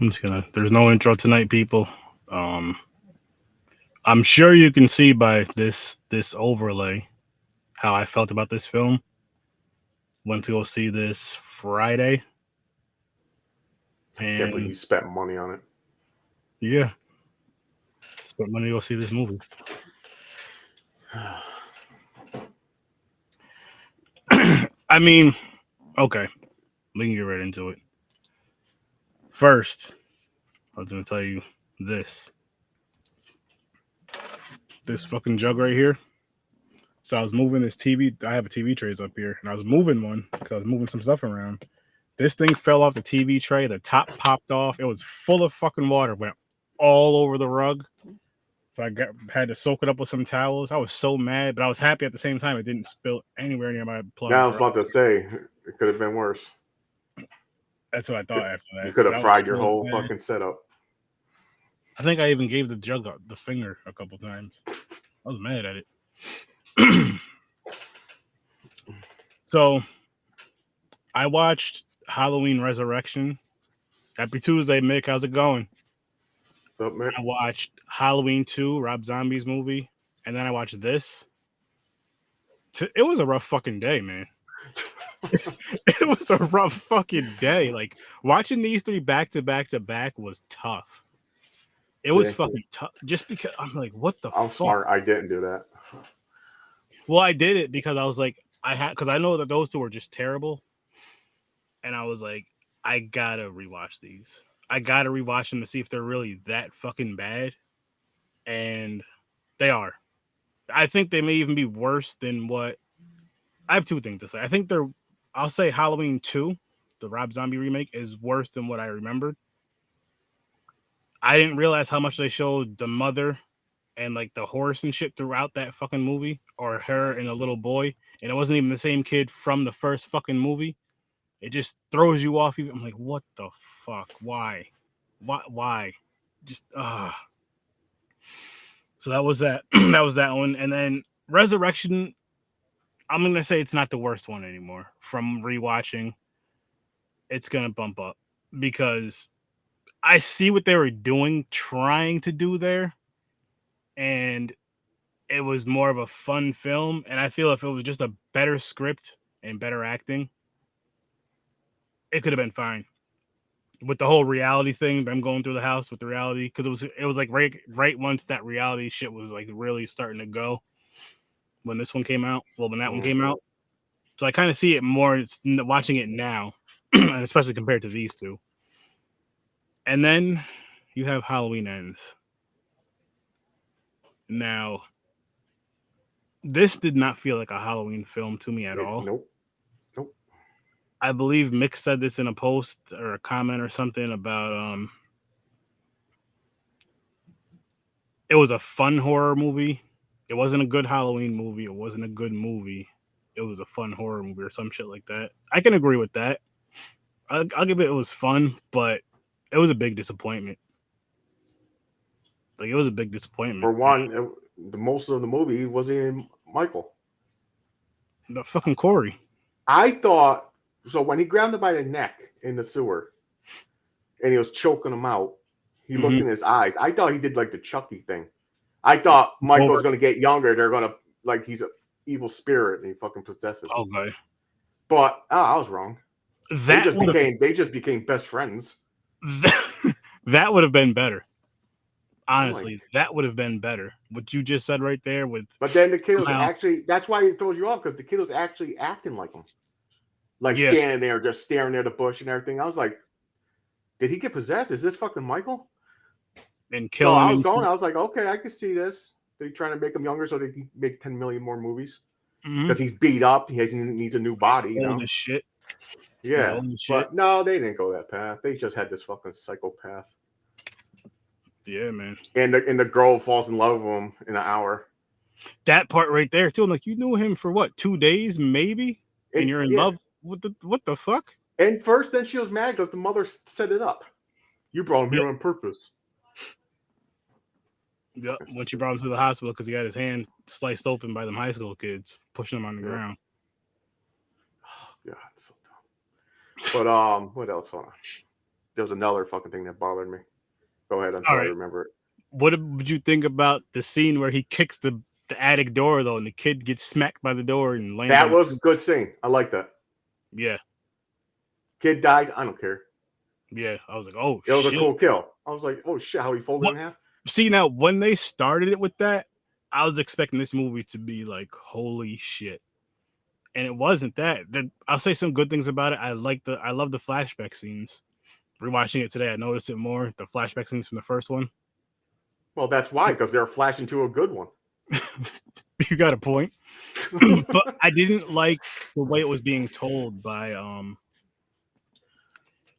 I'm just gonna. There's no intro tonight, people. Um, I'm sure you can see by this overlay how I felt about this film. Went to go see this Friday, Can't believe you and spent money on it. yeah, spent money to go see this movie. I mean, okay, we can get right into it. First, I was gonna tell you this this fucking jug right here. So I was moving this TV. I have a TV trays up here, and I was moving one because I was moving some stuff around. This thing fell off the TV tray. The top popped off. It was full of fucking water. Went all over the rug. So had to soak it up with some towels. I was so mad, but I was happy at the same time. It didn't spill anywhere near my Now I plugs. was about to say it could have been worse. That's what I thought after You that. could But have I was fried your so whole mad. fucking setup. I think I even gave the jug the finger a couple times. I was mad at it. So I watched Halloween Resurrection. Happy Tuesday, Mick. How's it going? So, Mick, I watched Halloween 2, Rob Zombie's movie, and then I watched this. It was a rough fucking day, man. It was a rough fucking day. Like watching these three back to back to back was tough. It was see, fucking tough just because I'm like, what the I'm fuck? smart. I didn't do that. Well, I did it because I was like, because I know that those two were just terrible, and I was like, I gotta rewatch these. I gotta rewatch them to see if they're really that fucking bad, and they are. I think they may even be worse than what. I have two things to say. I think they're. I'll say Halloween 2, the Rob Zombie remake, is worse than what I remembered. I didn't realize how much they showed the mother and like the horse and shit throughout that fucking movie, or her and a little boy, and it wasn't even the same kid from the first fucking movie. It just throws you off. Even I'm like, what the fuck? Why? Why? Just So that was that. That was that one, and then Resurrection. I'm gonna say it's not the worst one anymore. From rewatching, it's gonna bump up because I see what they were doing, trying to do there, and it was more of a fun film. And I feel if it was just a better script and better acting, it could have been fine. With the whole reality thing, them going through the house with the reality, because it was like right once that reality shit was like really starting to go when this one came out. Well, when that one Mm. came out, so I kind of see it more. It's watching it now, and especially compared to these two. And then you have Halloween Ends. Now, this did not feel like a Halloween film to me at all. Nope. Nope. I believe Mick said this in a post or a comment or something about it was a fun horror movie. It wasn't a good Halloween movie. It wasn't a good movie. It was a fun horror movie or some shit like that. I can agree with that. I'll give it. It was fun, but it was a big disappointment. Like it was a big disappointment. For one, the most of the movie was in Michael. The fucking Corey. I thought so when he grabbed him by the neck in the sewer and he was choking him out. He looked Mm-hmm. in his eyes. I thought he did like the Chucky thing. I thought Michael's Over. gonna get younger. They're gonna like he's an evil spirit and he fucking possesses him. Okay. But I was wrong. That would have They just became best friends. that would have been better. I'm like, Honestly, that would have been better. What you just said right there with but then the kid was somehow, actually that's why it throws you off because the kid was actually acting like him. Like yeah, standing there just staring at the bush and everything. I was like, did he get possessed? Is this fucking Michael? and So killing I was and going, I was like, okay, I can see this. They're trying to make him younger so they can make 10 million more movies. mm-hmm. Because he's beat up, needs a new He's body, you old know? as shit. He's Yeah. old as shit. But no, they didn't go that path. They just had this fucking psychopath. Yeah, man. And the girl falls in love with him in an hour. That part right there too. I'm like, you knew him for what, 2 days, maybe, and And you're in yeah. love with the what the fuck? And first, then she was mad because the mother set it up. You brought him Yep. here on purpose. Yep. When she brought him to the hospital because he got his hand sliced open by them high school kids, pushing him on the Yeah. ground. Oh, God, so dumb. But what else? Hold on. there was another fucking thing that bothered me. Go ahead until All I right. remember it. What did you think about the scene where he kicks the attic door though, and the kid gets smacked by the door and lands That on? was a good scene. I like that. Yeah, Kid died. I don't care. yeah. I was like, oh It was a shit. cool kill. I was like, oh shit, how he folded What? in half. See, now when they started it with that, I was expecting this movie to be like, holy shit, and it wasn't that. I'll say some good things about it. I love the flashback scenes. Rewatching it today, I noticed it more. The flashback scenes from the first one. Well, that's why, because they're flashing to a good one. You got a point. But I didn't like the way it was being told by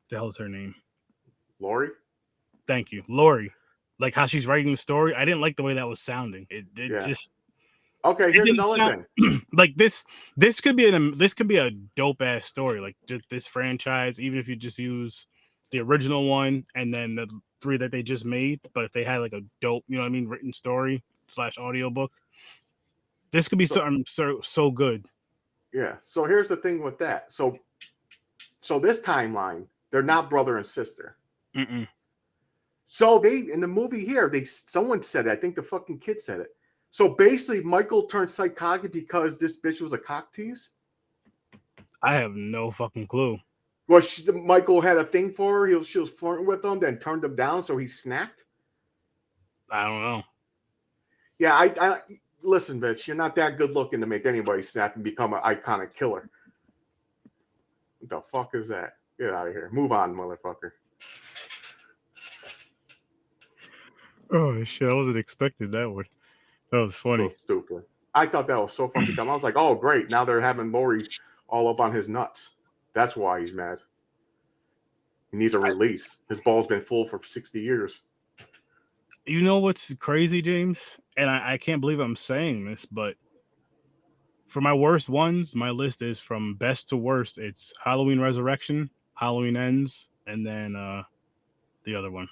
the hell's her name? Lori? Thank you, Lori. Like how she's writing the story. I didn't like the way that was sounding. It Yeah. just Okay, it here's didn't another sound thing. like this. This could be a dope ass story. Like just this franchise, even if you just use the original one and then the 3 that they just made. But if they had like a dope, you know what I mean, written story / audiobook, this could be something so good. Yeah. So here's the thing with that. So this timeline, they're not brother and sister. Mm-mm. So they in the movie here, someone said it. I think the fucking kid said it. So basically, Michael turned psychotic because this bitch was a cock tease. I have no fucking clue. Well, Michael had a thing for her. She was flirting with him, then turned him down, so he snapped. I don't know. Yeah, I listen, bitch. You're not that good looking to make anybody snap and become an iconic killer. What the fuck is that? Get out of here. Move on, motherfucker. Oh shit! I wasn't expecting that one. That was funny. So stupid. I thought that was so fucking dumb. I was like, oh great, now they're having Lori all up on his nuts. That's why he's mad. He needs a release. His ball's been full for 60 years. You know what's crazy, James? And I can't believe I'm saying this, but for my worst ones, my list is from best to worst. It's Halloween Resurrection, Halloween Ends, and then the other one,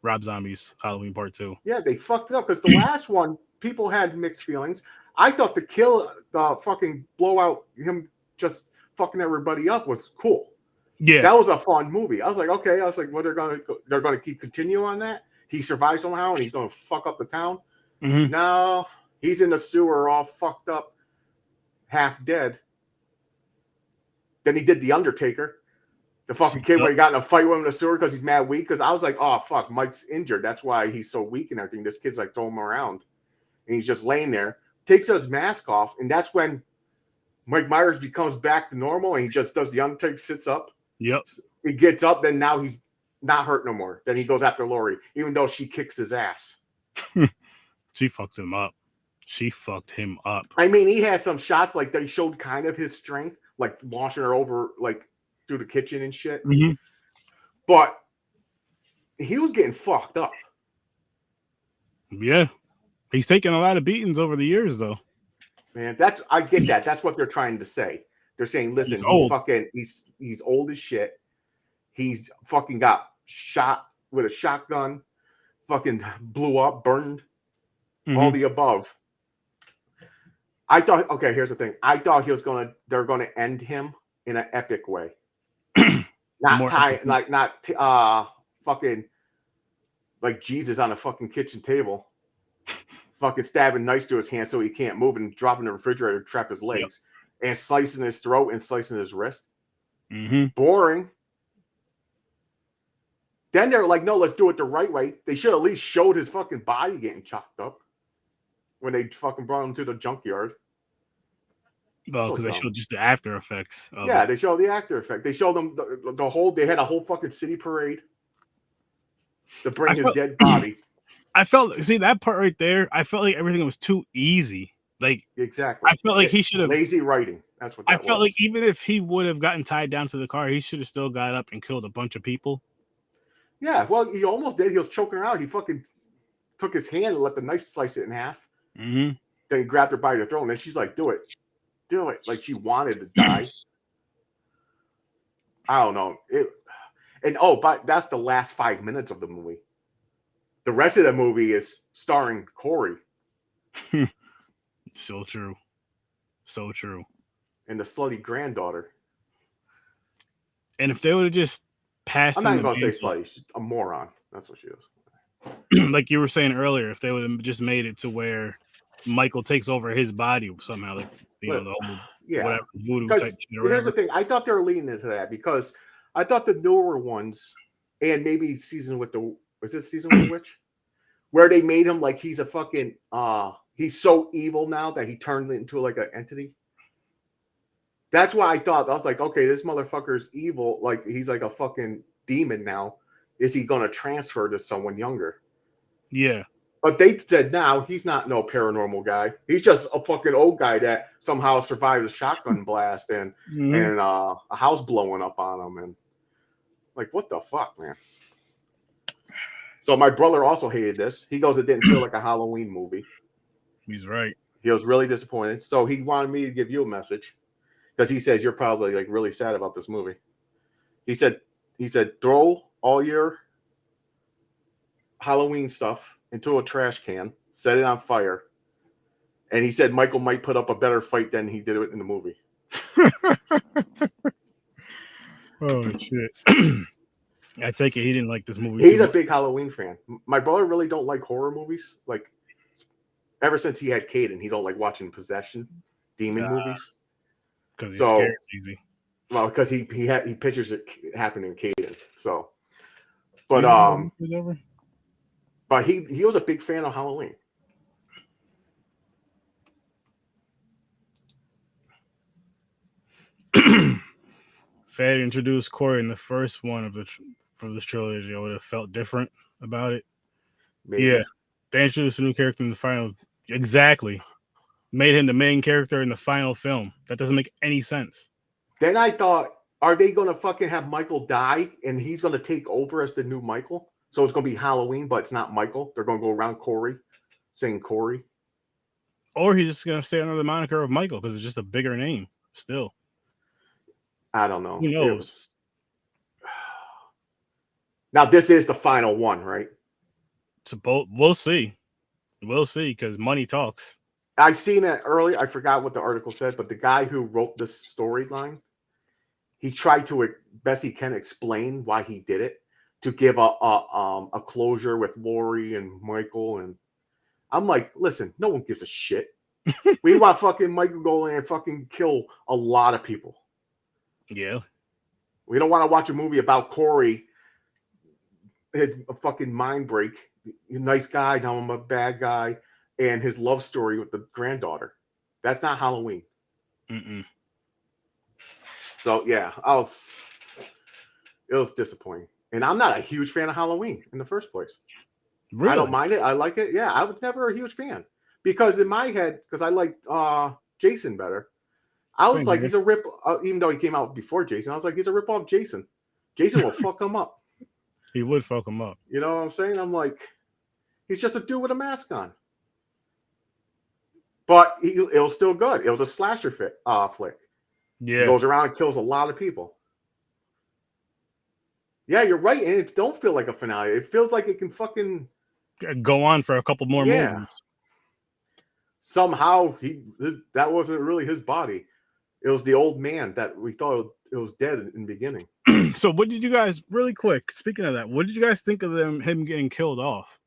Rob Zombie's Halloween Part 2. Yeah, they fucked it up because the last one, people had mixed feelings. I thought the fucking blowout, him just fucking everybody up was cool. Yeah, That was a fun movie. I was like, okay. I was like, what they're gonna keep continuing on that? He survives somehow and he's gonna fuck up the town. mm-hmm. No, he's in the sewer all fucked up, half dead. Then he did The Undertaker. The fucking kid where he got in a fight with him in the sewer because he's mad weak. Because I was like, oh fuck, Mike's injured. That's why he's so weak and everything. This kid's like throwing him around. And he's just laying there. Takes his mask off, and that's when Mike Myers becomes back to normal and he just does The Undertaker, sits up. Yep. He gets up, then now he's not hurt no more. Then he goes after Lori, even though she kicks his ass. She fucks him up. She fucked him up. I mean, he had some shots like they showed kind of his strength, like launching her over like through the kitchen and shit. Mm-hmm. But he was getting fucked up. Yeah. He's taken a lot of beatings over the years, though. Man, I get that. That's what they're trying to say. They're saying, listen, he's old as shit. He's fucking got shot with a shotgun, fucking blew up, burned, all the above. I thought, okay, here's the thing. I thought they're gonna end him in an epic way. Fucking like Jesus on a fucking kitchen table. Fucking stabbing knives to his hand so he can't move and dropping the refrigerator to trap his legs and slicing his throat and slicing his wrist. Mm-hmm. Boring. Then they're like, no, let's do it the right way. They should at least showed his fucking body getting chopped up when they fucking brought him to the junkyard. Well, because they showed just the after effects. Yeah, they showed the after effect. They showed them they had a whole fucking city parade to bring his dead body. I felt, see that part right there. I felt like everything was too easy. Like exactly. I felt like he should have lazy writing. That's what I felt like even if he would have gotten tied down to the car, he should have still got up and killed a bunch of people. Yeah, well, he almost did. He was choking her out. He fucking took his hand and let the knife slice it in half. Mm-hmm. Then he grabbed her by the throat, and then she's like, "Do it, do it!" Like she wanted to die. I don't know but that's the last 5 minutes of the movie. The rest of the movie is starring Corey. So true. So true. And the slutty granddaughter. And if they would have just passed I'm not in even the gonna say mantle. slutty. She's a moron. That's what she is. Like you were saying earlier, if they would have just made it to where Michael takes over his body somehow, like the whole Yeah, whatever voodoo type because shit or here's the whatever. thing. I thought they were leaning into that because I thought the newer ones and maybe season with the was it season with the witch where they made him like he's a fucking he's so evil now that he turned into like an entity. That's why I thought I was like, okay, this motherfucker's evil. Like he's like a fucking demon now. Is he gonna transfer to someone younger? Yeah. But they said now he's not no paranormal guy. He's just a fucking old guy that somehow survived a shotgun blast and Mm-hmm. a house blowing up on him and like what the fuck, man. So my brother also hated this. He goes, it didn't feel like a Halloween movie. He's right. He was really disappointed. So he wanted me to give you a message because he says you're probably like really sad about this movie. He said throw all your Halloween stuff into a trash can, set it on fire, and he said Michael might put up a better fight than he did it in the movie. Oh shit. I take it he didn't like this movie too He's a much. big Halloween fan. My brother really don't like horror movies. Like ever since he had Caden, he don't like watching possession demon movies. Because he's scared So easy. well, because he pictures it happening in Caden. So You but know what movie ever? but he was a big fan of Halloween. If they had introduced Corey in the first one of from this trilogy, I would have felt different about it. Maybe. Yeah, they introduced a new character in the final. Exactly, made him the main character in the final film. That doesn't make any sense. Then I thought, are they going to fucking have Michael die and he's going to take over as the new Michael? So it's going to be Halloween, but it's not Michael. They're going to go around Corey, saying Corey. Or he's just gonna stay under the moniker of Michael because it's just a bigger name. Still, I don't know. who It knows? was. Now this is the final one, right? We'll see. We'll see because money talks. I seen it earlier. I forgot what the article said, but the guy who wrote this storyline, he tried to best he can explain why he did it to give a closure with Lori and Michael. And I'm like, listen, no one gives a shit. We want fucking Michael go in and fucking kill a lot of people. Yeah. We don't want to watch a movie about Corey, his fucking mind break. He's a nice guy, now I'm a bad guy, and his love story with the granddaughter. That's not Halloween. Mm-mm. So yeah, it was disappointing. And I'm not a huge fan of Halloween in the first place. Really? I don't mind it. I like it. Yeah, I was never a huge fan because in my head, because I liked Jason better. I was Same like, here. he's a rip. Even though he came out before Jason, I was like, he's a rip off Jason. Jason will fuck him up. He would fuck him up. You know what I'm saying? I'm like, he's just a dude with a mask on. But it was still good. It was a slasher flick. Yeah. He goes around and kills a lot of people. Yeah, you're right. And it don't feel like a finale. It feels like it can fucking go on for a couple more movies. Somehow that wasn't really his body. It was the old man that we thought it was dead in the beginning. So what did you guys, really quick, speaking of that, what did you guys think of him getting killed off?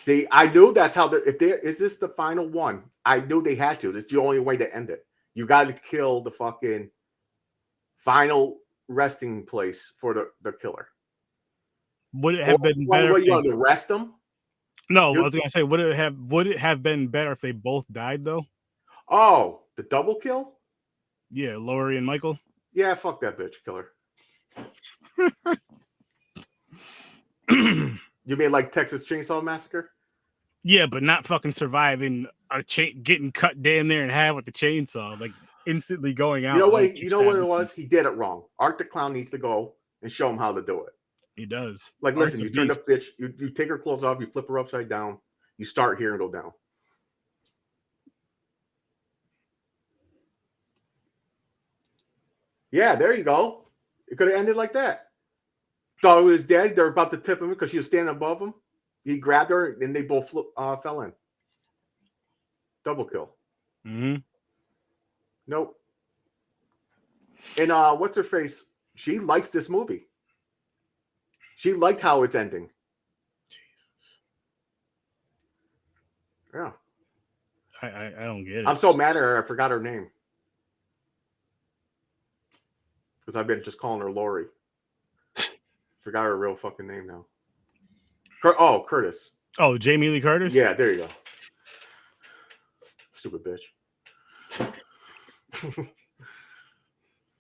See, I knew that's how is this the final one? I knew they had to. It's the only way to end it. You got to kill the fucking final resting place for the killer. Would it have been better? What, you want to arrest him? No, I was gonna say, would it have been better if they both died though? Oh, the double kill? Yeah, Lori and Michael. Yeah, fuck that bitch, killer. You mean like Texas Chainsaw Massacre? Yeah, but not fucking surviving getting cut damn near in half with the chainsaw, like instantly going out. You know what? You know what it was? He did it wrong. Art the Clown needs to go and show him how to do it. He does. Like, listen, you turn the bitch, you take her clothes off, you flip her upside down, you start here and go down. Yeah, there you go. It could have ended like that. Thought he was dead. They're about to tip him because she was standing above him. He grabbed her and they both fell in. Double kill. Mm-hmm. Nope. And what's her face? She likes this movie. She liked how it's ending. Jesus. Yeah. I don't get it. I'm so mad at her. I forgot her name. Because I've been just calling her Lori. Forgot her real fucking name now. Curtis. Oh, Jamie Lee Curtis? Yeah, there you go. Stupid bitch.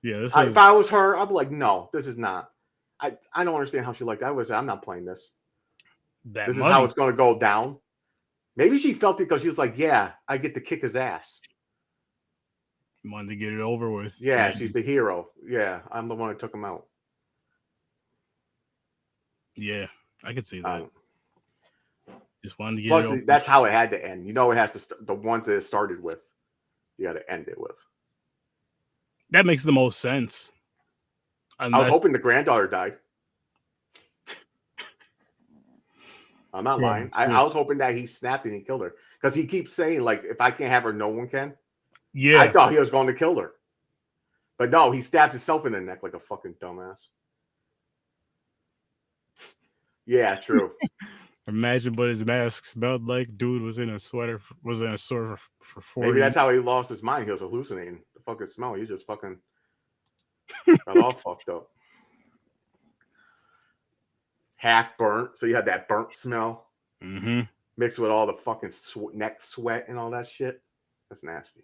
Yeah, this If I was her, I'd be like, no, this is not. I don't understand how she liked that. I would say, I'm not playing this. that This money. is how it's going to go down. Maybe she felt it because she was like, yeah, I get to kick his ass. Wanted to get it over with. Yeah, she's the hero. Yeah, I'm the one who took him out. Yeah, I could see that. Just wanted to get Plus, it over that's how it had to end. You know, it has to the ones that it started with. You got to end it with. That makes the most sense. I was hoping the granddaughter died. I'm not lying. I was hoping that he snapped and he killed her. Because he keeps saying, like, if I can't have her, no one can. Yeah. I thought he was going to kill her. But no, he stabbed himself in the neck like a fucking dumbass. Yeah, true. Imagine what his mask smelled like. Dude was in a sweater for 4 Maybe years. that's how he lost his mind. He was hallucinating. The fucking smell. He just fucking got all fucked up. Half burnt. So you had that burnt smell mixed with all the fucking neck sweat and all that shit. That's nasty.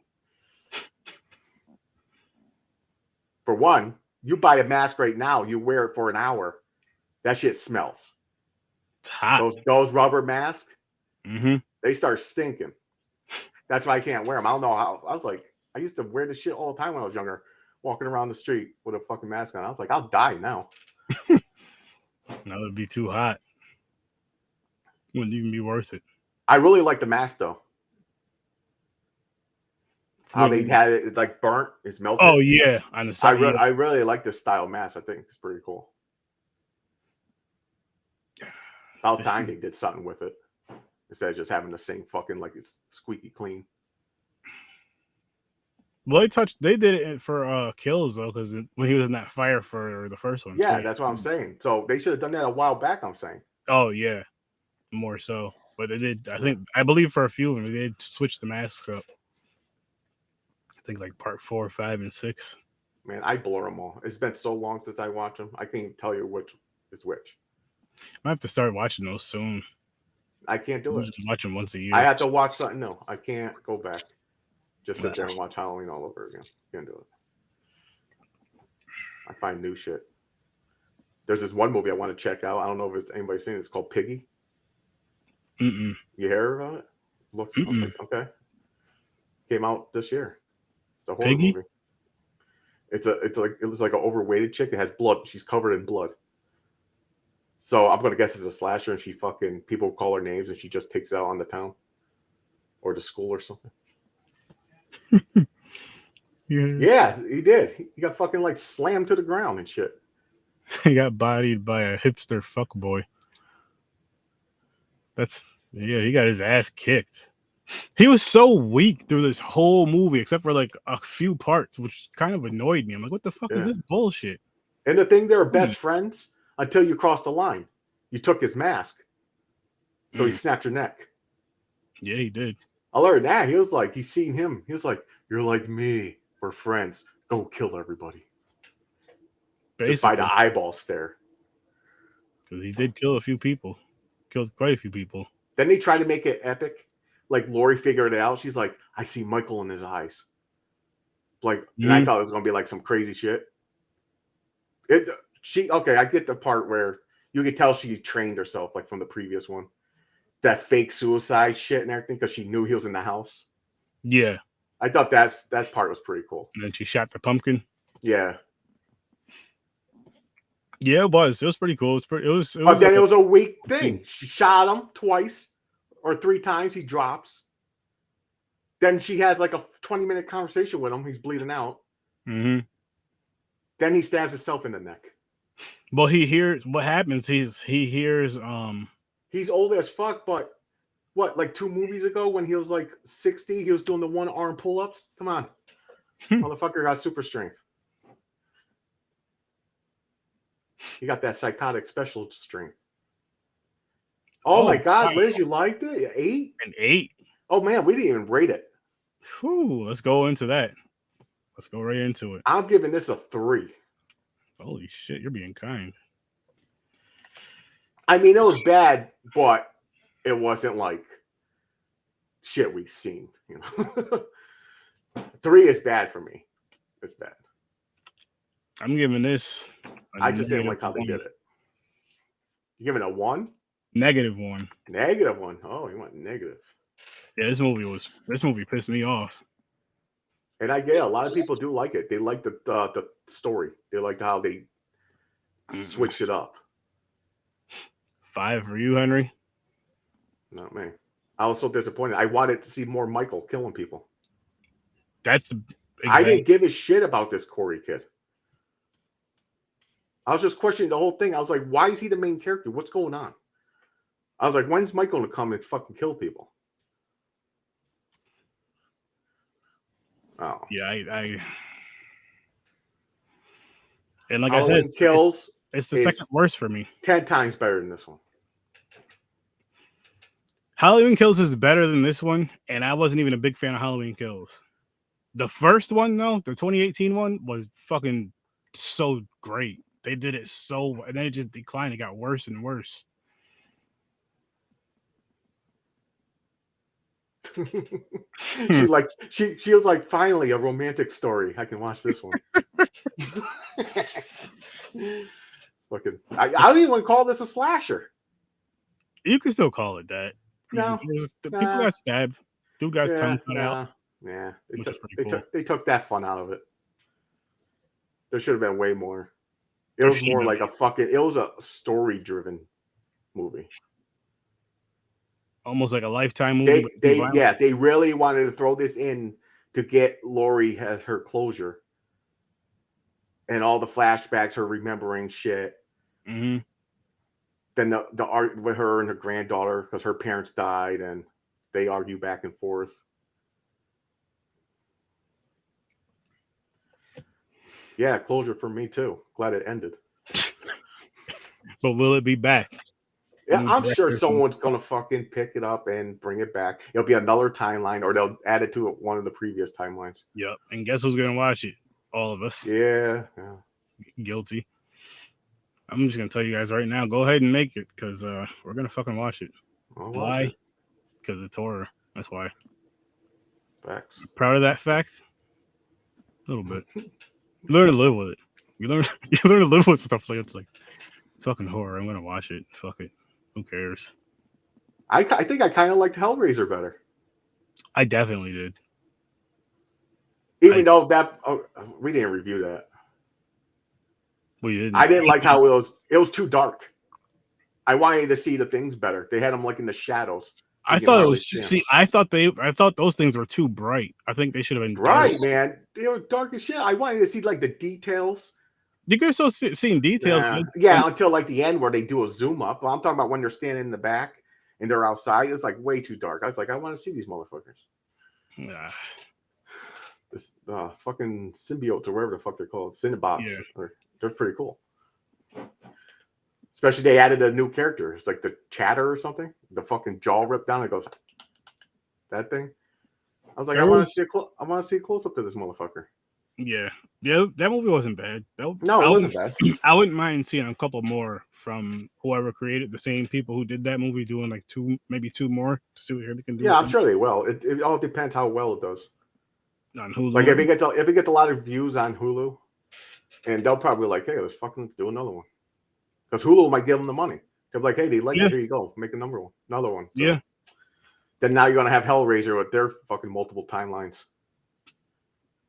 For one, you buy a mask right now, you wear it for an hour. That shit smells. It's hot. Those rubber masks, they start stinking. That's why I can't wear them. I don't know how. I was like, I used to wear this shit all the time when I was younger, walking around the street with a fucking mask on. I was like, I'll die now. That would be too hot. Wouldn't even be worth it. I really like the mask though. How they had it, it's like burnt, it's melted. Oh yeah, on the side. I really like this style mask. I think it's pretty cool. About time they did something with it instead of just having the same fucking like it's squeaky clean. Well, they did it for kills though, because when he was in that fire for the first one. Yeah, that's what I'm saying. So they should have done that a while back. I'm saying. Oh yeah, more so. But they did. I believe for a few of them, they did switch the masks up. Things like part 4, 5, and 6. Man, I blur them all. It's been so long since I watched them. I can't tell you which is which. I have to start watching those soon. I can't do it. Just watch them once a year. I have to watch something. No, I can't go back. Just sit there and watch Halloween all over again. Can't do it. I find new shit. There's this one movie I want to check out. I don't know if it's anybody's seen it. It's called Piggy. You hear about it? Looks like okay. Came out this year. It's a horror movie. It was like an overweighted chick that has blood. She's covered in blood. So I'm gonna guess it's a slasher, and people call her names, and she just takes out on the town or the school or something. Yeah, he did. He got fucking like slammed to the ground and shit. He got bodied by a hipster fuckboy. He got his ass kicked. He was so weak through this whole movie, except for like a few parts, which kind of annoyed me. I'm like, what the fuck is this bullshit? And the thing, they were best friends until you crossed the line. You took his mask. So he snapped your neck. Yeah, he did. I learned that. He was like, he's seen him. He was like, you're like me. We're friends. Go kill everybody. Basically. Just by the eyeball stare. Because he did kill a few people. Killed quite a few people. Then they tried to make it epic. Like Lori figured it out. She's like, I see Michael in his eyes. Like, and I thought it was gonna be like some crazy shit. I get the part where you could tell she trained herself, like from the previous one. That fake suicide shit and everything, because she knew he was in the house. Yeah. I thought that part was pretty cool. And then she shot the pumpkin. Yeah. Yeah, it was. It was pretty cool. It was a weak thing. She shot him twice or 3 times. He drops. Then she has like a 20-minute conversation with him. He's bleeding out. Then he stabs himself in the neck. Well, he hears what happens. He hears. He's old as fuck, but what? Like 2 movies ago, when he was like 60, he was doing the 1-arm pull-ups. Come on, motherfucker got super strength. You got that psychotic special strength. Oh my God, wow. Liz, you liked it? 8? An 8. Oh man, we didn't even rate it. Whew, let's go into that. Let's go right into it. I'm giving this a 3. Holy shit, you're being kind. I mean, it was bad, but it wasn't like shit we've seen. You know, 3 is bad for me. It's bad. I'm giving this. I just didn't like how they did it. You giving it a 1? -1. -1. Oh, you went negative. Yeah, this movie pissed me off. And I get a lot of people do like it. They like the story. They liked how they switched it up. 5 for you, Henry. Not me. I was so disappointed. I wanted to see more Michael killing people. That's I didn't give a shit about this Corey kid. I was just questioning the whole thing. I was like, why is he the main character? What's going on? I was like, when's Michael going to come and fucking kill people? Oh. Yeah, I and like Halloween I said, Kills it's the second worst for me. 10 times better than this one. Halloween Kills is better than this one, and I wasn't even a big fan of Halloween Kills. The first one, though, the 2018 one, was fucking so great. They did it so, and then it just declined. It got worse and worse. she was like, finally a romantic story. I can watch this one. Fucking, I don't even want to call this a slasher. You can still call it that. No, people got stabbed. Dude got his tongue cut out. Yeah, Cool. they took that fun out of it. There should have been way more. It was more like it was a story-driven movie. Almost like a Lifetime movie. They really wanted to throw this in to get Laurie as her closure. And all the flashbacks, her remembering shit. Mm-hmm. Then the art with her and her granddaughter, because her parents died and they argue back and forth. Yeah, closure for me too. Glad it ended. But will it be back? Yeah, I'm sure someone's gonna fucking pick it up and bring it back. It'll be another timeline, or they'll add it to one of the previous timelines. Yep. And guess who's gonna watch it? All of us. Yeah. Guilty. I'm just gonna tell you guys right now. Go ahead and make it, because we're gonna fucking watch it. Why? Because it's horror. That's why. Facts. Proud of that fact? A little bit. You learn to live with it. You learn to live with stuff like it's like fucking horror. I'm gonna watch it. Fuck it. Who cares? I think I kind of liked Hellraiser better. I definitely did. Even though we didn't review that. We didn't. I didn't like how it was too dark. I wanted to see the things better. They had them like in the shadows. I thought it was. See, I thought those things were too bright. I think they should have been bright, dark. man. They were dark as shit. I wanted to see like the details. You guys still seeing details? Yeah, until like the end where they do a zoom up. Well, I'm talking about when they're standing in the back and they're outside. It's like way too dark. I was like, I want to see these motherfuckers. Yeah. This fucking symbiotes or whatever the fuck they're called, Cinnabots. Yeah. They're pretty cool. Especially they added a new character. It's like the Chatter or something. The fucking jaw ripped down. It goes that thing. I was like, I want to see a close up to this motherfucker. Yeah, that movie wasn't bad. No, it wasn't bad. I wouldn't mind seeing a couple more from whoever created the same people who did that movie, doing like maybe two more to see what they can do. Yeah, I'm sure they will. It all depends how well it does. On Hulu, like if it gets a lot of views on Hulu, and they'll probably like, hey, let's do another one, because Hulu might give them the money. They're like, hey, they like it. Here you go, make another one. So, yeah. Then now you're gonna have Hellraiser with their fucking multiple timelines.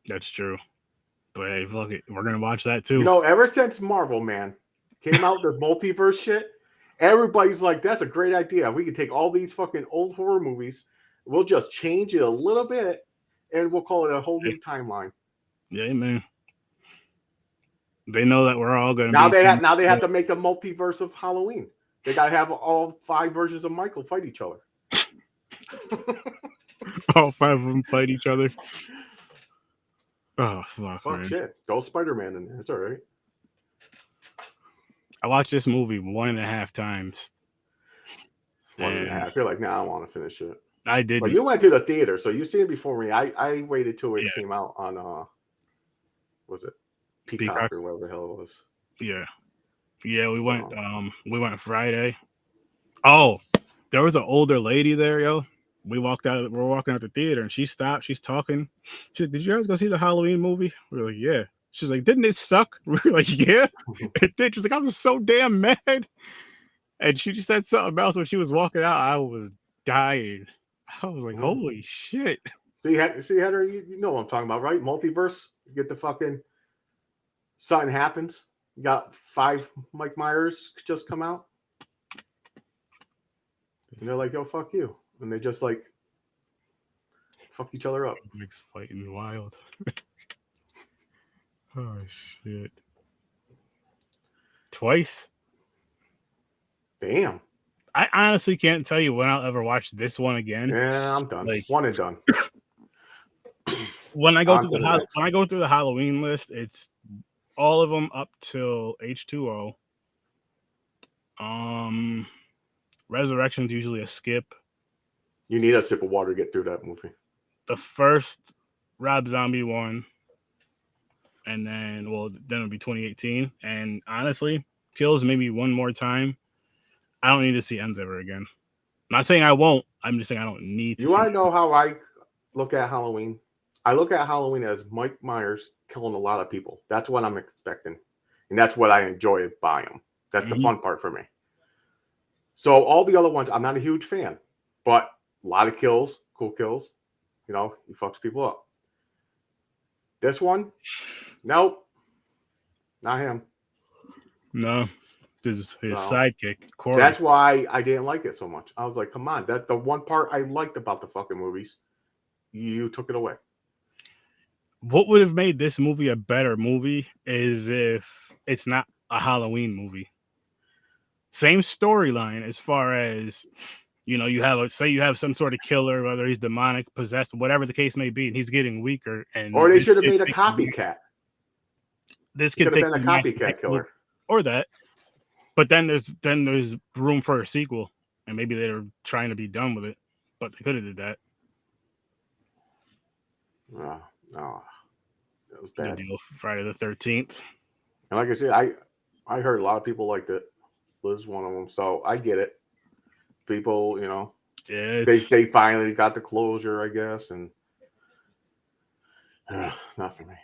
That's true. But hey, fuck it. We're going to watch that too. You know, ever since Marvel, man, came out with multiverse shit, everybody's like, that's a great idea. We can take all these fucking old horror movies, we'll just change it a little bit, and we'll call it a whole new timeline. Yeah, man. They know that we're all going to now they have to make a multiverse of Halloween. They got to have all 5 versions of Michael fight each other. All 5 of them fight each other. Oh, fuck, man. Shit. Go Spider-Man in there. It's all right. I watched this movie 1.5 times. One and a And half. You're like, nah, I don't want to finish it. I But didn't. you went to the theater, so you seen it before me. I waited till it Yeah. came out on was it Peacock Peacock. or whatever the hell it was. Yeah. Yeah, we went So, we went Friday. Oh, there was an older lady there, yo. We're walking out the theater and she stopped, she's talking. She said, "Did you guys go see the Halloween movie?" We were like, "Yeah." She's like, "Didn't it suck?" We were like, "Yeah, it did." She's like, "I was so damn mad." And she just said something else when she was walking out. I was dying. I was like, mhm. "Holy shit." See, Heather, you know what I'm talking about, right? Multiverse. You get the fucking something happens. You got 5 Mike Myers just come out, and they're like, "Yo, fuck you," and they just like fuck each other up. Makes fighting wild. Oh shit. Twice. Damn. I honestly can't tell you when I'll ever watch this one again. Yeah, I'm done. Like One and done. when I go On through to the next. when I go through the Halloween list, it's all of them up till H2O. Um, Resurrection's usually a skip. You need a sip of water to get through that movie. The first Rob Zombie one, and then it'll be 2018. And honestly, Kills maybe one more time. I don't need to see Ends ever again. I'm not saying I won't. I'm just saying I don't need to You see. want to know how I look at Halloween? I look at Halloween as Mike Myers killing a lot of people. That's what I'm expecting, and that's what I enjoy by him. That's the Mhm. fun part for me. So all the other ones, I'm not a huge fan, but a lot of kills, cool kills. You know, he fucks people up. This one, nope, not him. No, this is his No, sidekick, Corey. that's why I didn't like it so much. I was like, come on, that's the one part I liked about the fucking movies. You took it away. What would have made this movie a better movie is if it's not a Halloween movie. Same storyline as far as you have you have some sort of killer, whether he's demonic, possessed, whatever the case may be, and he's getting weaker. Or And they this should have kid made a takes his copycat. this It kid could have takes been a his mask and copycat takes over, killer. or that. But then there's room for a sequel, and maybe they're trying to be done with it, but they could have did that. Oh, no, it was The bad. deal for Friday the 13th. And like I said, I heard a lot of people liked it. Liz one of them, so I get it. People, you know, Yeah, they finally got the closure, I guess, and not for me.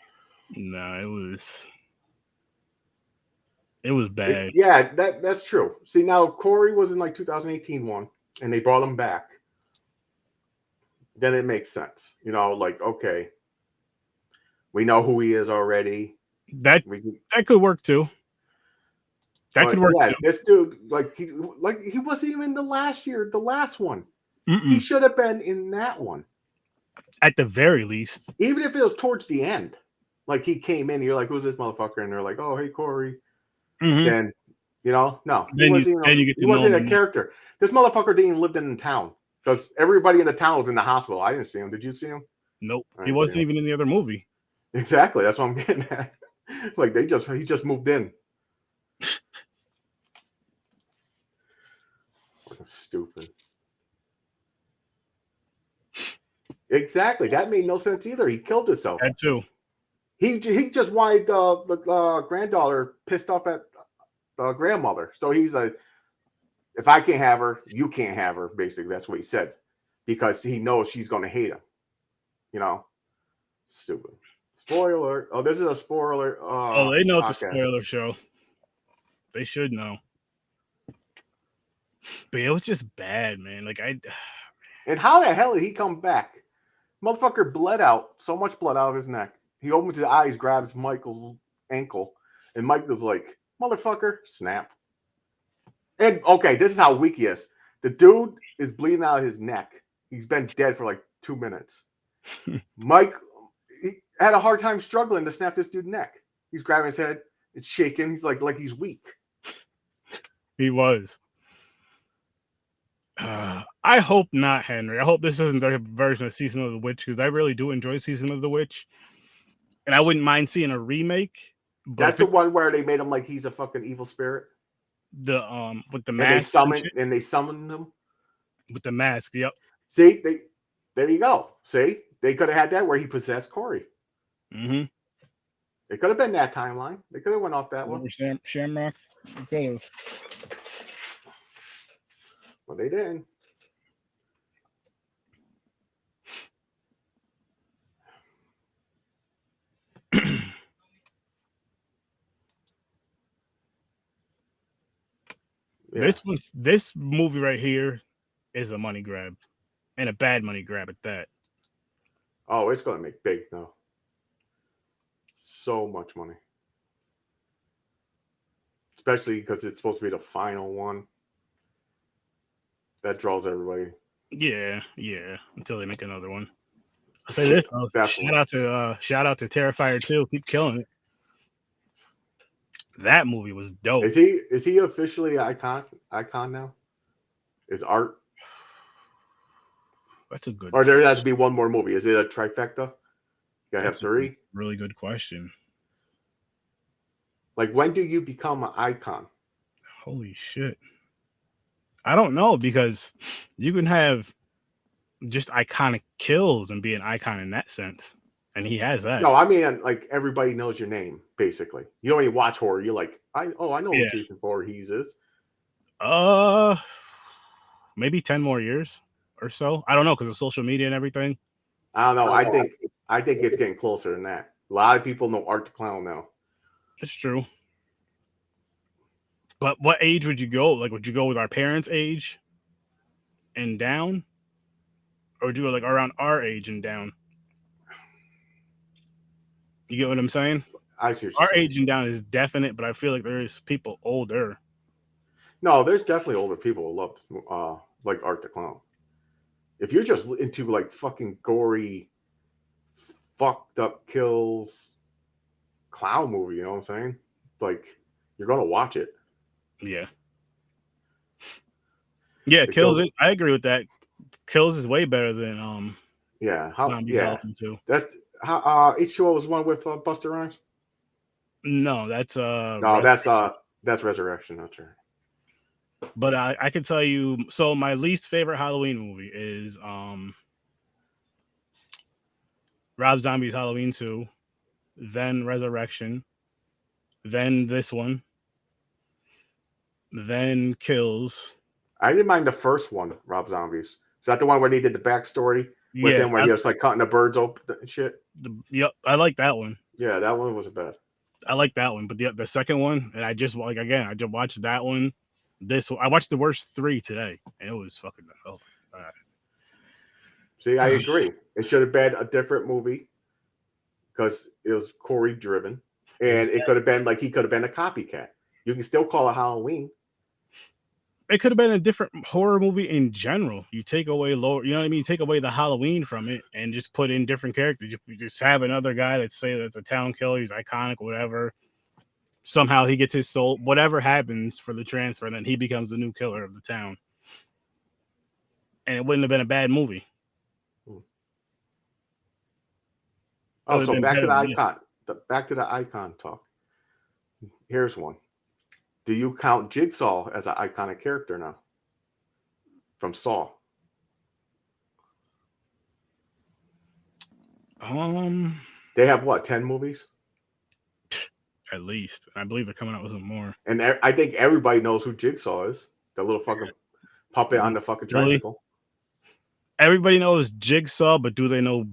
no, it was bad. Yeah, that's true. See, now Corey was in like 2018 one, and they brought him back. Then it makes sense, you know, like okay, we know who he is already. That We, that could work too. That could but work yeah, too. this dude, he wasn't even the last one. He Mm-mm. should have been in that one. At the very least. Even if it was towards the end, like he came in, you're like, "Who's this motherfucker?" And they're like, "Oh, hey, Corey." Mm-hmm. Then, no, Then you get he to know wasn't a him. character. This motherfucker didn't even live in the town because everybody in the town was in the hospital. I didn't see him. Did you see him? Nope, I he didn't see wasn't him. even in the other movie. Exactly. That's what I'm getting at. Like he just moved in. Fucking stupid. Exactly. That made no sense either. He killed himself. That too. He just wanted the granddaughter pissed off at the grandmother. So he's like, if I can't have her, you can't have her. Basically, that's what he said, because he knows she's going to hate him. You know, stupid. Spoiler. Oh, this is a spoiler Oh, they know it's a podcast. spoiler show. They should know. But it was just bad, man. And how the hell did he come back? Motherfucker bled out. So much blood out of his neck. He opens his eyes, grabs Michael's ankle, and Michael's like, motherfucker, snap. And okay, this is how weak he is. The dude is bleeding out of his neck. He's been dead for like 2 minutes. Mike he had a hard time struggling to snap this dude's neck. He's grabbing his head. It's shaking. He's like he's weak. he was. I hope not, Henry. I hope this isn't their version of Season of the Witch, because I really do enjoy Season of the Witch, and I wouldn't mind seeing a remake. But That's if the it's one where they made him like he's a fucking evil spirit. with the And they mask summoned them. with the mask. Yep. See, there you go. See, they could have had that where he possessed Corey. Mm-hmm. It could have been that timeline. They could have went off that one. Shamrock. Could have. But they didn't. Yeah. This movie right here is a money grab, and a bad money grab at that. Oh, it's going to make big though. So much money, especially because it's supposed to be the final one. That draws everybody. Yeah. Until they make another one. I'll say this though. Shout out to Terrifier 2. Keep killing it. That movie was dope. Is he officially icon now? Is art? That's a good. Or there has to be one more movie. Is it a trifecta? You gotta have 3. Really good question. Like, when do you become an icon? Holy shit! I don't know, because you can have just iconic kills and be an icon in that sense, and he has that. No, I mean, like, everybody knows your name basically. You don't even watch horror. You're like, I know what Jason Voorhees is. Maybe 10 more years or so. I don't know, because of social media and everything. I don't know. I think it's getting closer than that. A lot of people know Art the Clown now. It's true. But what age would you go? Like, would you go with our parents' age and down? Or would you go like around our age and down? You get what I'm saying? I see what our you're saying. age and down is definite, but I feel like there is people older. No, there's definitely older people who love like Art the Clown. If you're just into like fucking gory, fucked up kills, clown movie, you know what I'm saying? Like, you're gonna watch it. Yeah. Yeah, Kills it. I agree with that. Kills is way better than yeah. Halloween 2. That's how H2O was one with Busta Rhymes? No, that's that's Resurrection, that's right. But I can tell you, so my least favorite Halloween movie is Rob Zombie's Halloween 2, then Resurrection, then this one, then Kills. I didn't mind the first one, Rob Zombie's. Is that the one where they did the backstory with him, where he was like cutting the birds open and shit? Yep, I like that one. Yeah, that one wasn't bad. I like that one, but the second one, and I just watched that one. I watched the worst 3 today, and it was fucking hell. See, I agree. It should have been a different movie because it was Corey driven, and it could have been like he could have been a copycat. You can still call it Halloween. It could have been a different horror movie in general. You take away you know what I mean? Take away the Halloween from it and just put in different characters. You just have another guy that's a town killer. He's iconic, whatever. Somehow he gets his soul. Whatever happens for the transfer, and then he becomes the new killer of the town. And it wouldn't have been a bad movie. Oh, so back to the icon. Back to the icon talk. Here's one. Do you count Jigsaw as an iconic character now? From Saw. They have what, 10 movies? At least. I believe they're coming out with some more. And I think everybody knows who Jigsaw is. The little fucking puppet on the fucking tricycle. Everybody knows Jigsaw, but do they know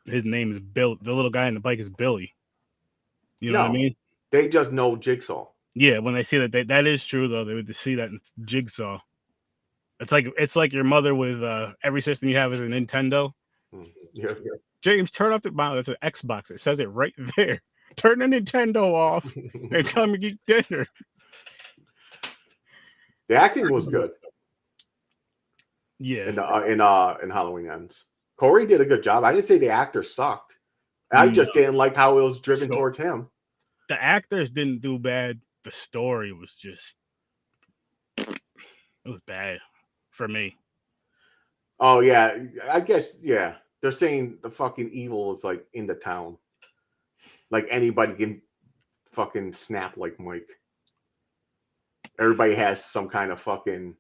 his name is Bill? The little guy on the bike is Billy. You know what I mean? They just know Jigsaw. Yeah, when they see that is true though. They would see that in Jigsaw. It's like your mother with every system you have is a Nintendo. Yeah. James, turn off that's an Xbox. It says it right there. Turn the Nintendo off and come and get dinner. The acting was good. Yeah. In Halloween Ends. Corey did a good job. I didn't say the actor sucked. I just didn't like how it was driven towards him. The actors didn't do bad. The story was just it was bad for me. Oh yeah. I guess yeah. They're saying the fucking evil is like in the town. Like anybody can fucking snap like Mike. Everybody has some kind of fucking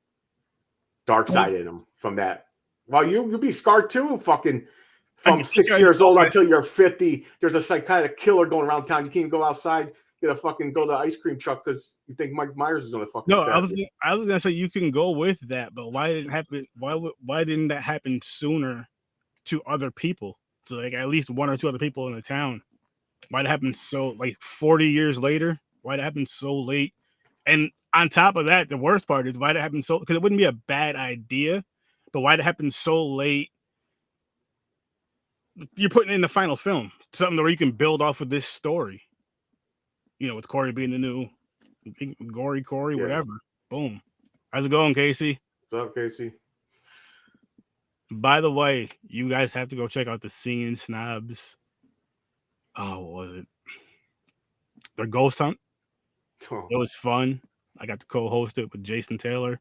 dark side in them from that. Well, you'll be scarred too, fucking from 6 years old until you're 50. There's a psychotic killer going around town. You can't go outside, go to the ice cream truck because you think Mike Myers is gonna fucking stab you. I was gonna say you can go with that, but why didn't it happen? Why didn't that happen sooner to other people? So like at least one or two other people in the town. Why'd it happen so like 40 years later? Why'd it happen so late? And on top of that, the worst part is why'd it happen so, because it wouldn't be a bad idea, but why'd it happen so late? You're putting in the final film, something where you can build off of this story. You know, with Corey being the new gory Corey, whatever. Boom. How's it going, Casey? What's up, Casey? By the way, you guys have to go check out the Seeing Snobs. Oh, what was it? Their ghost hunt. Oh. It was fun. I got to co-host it with Jason Taylor.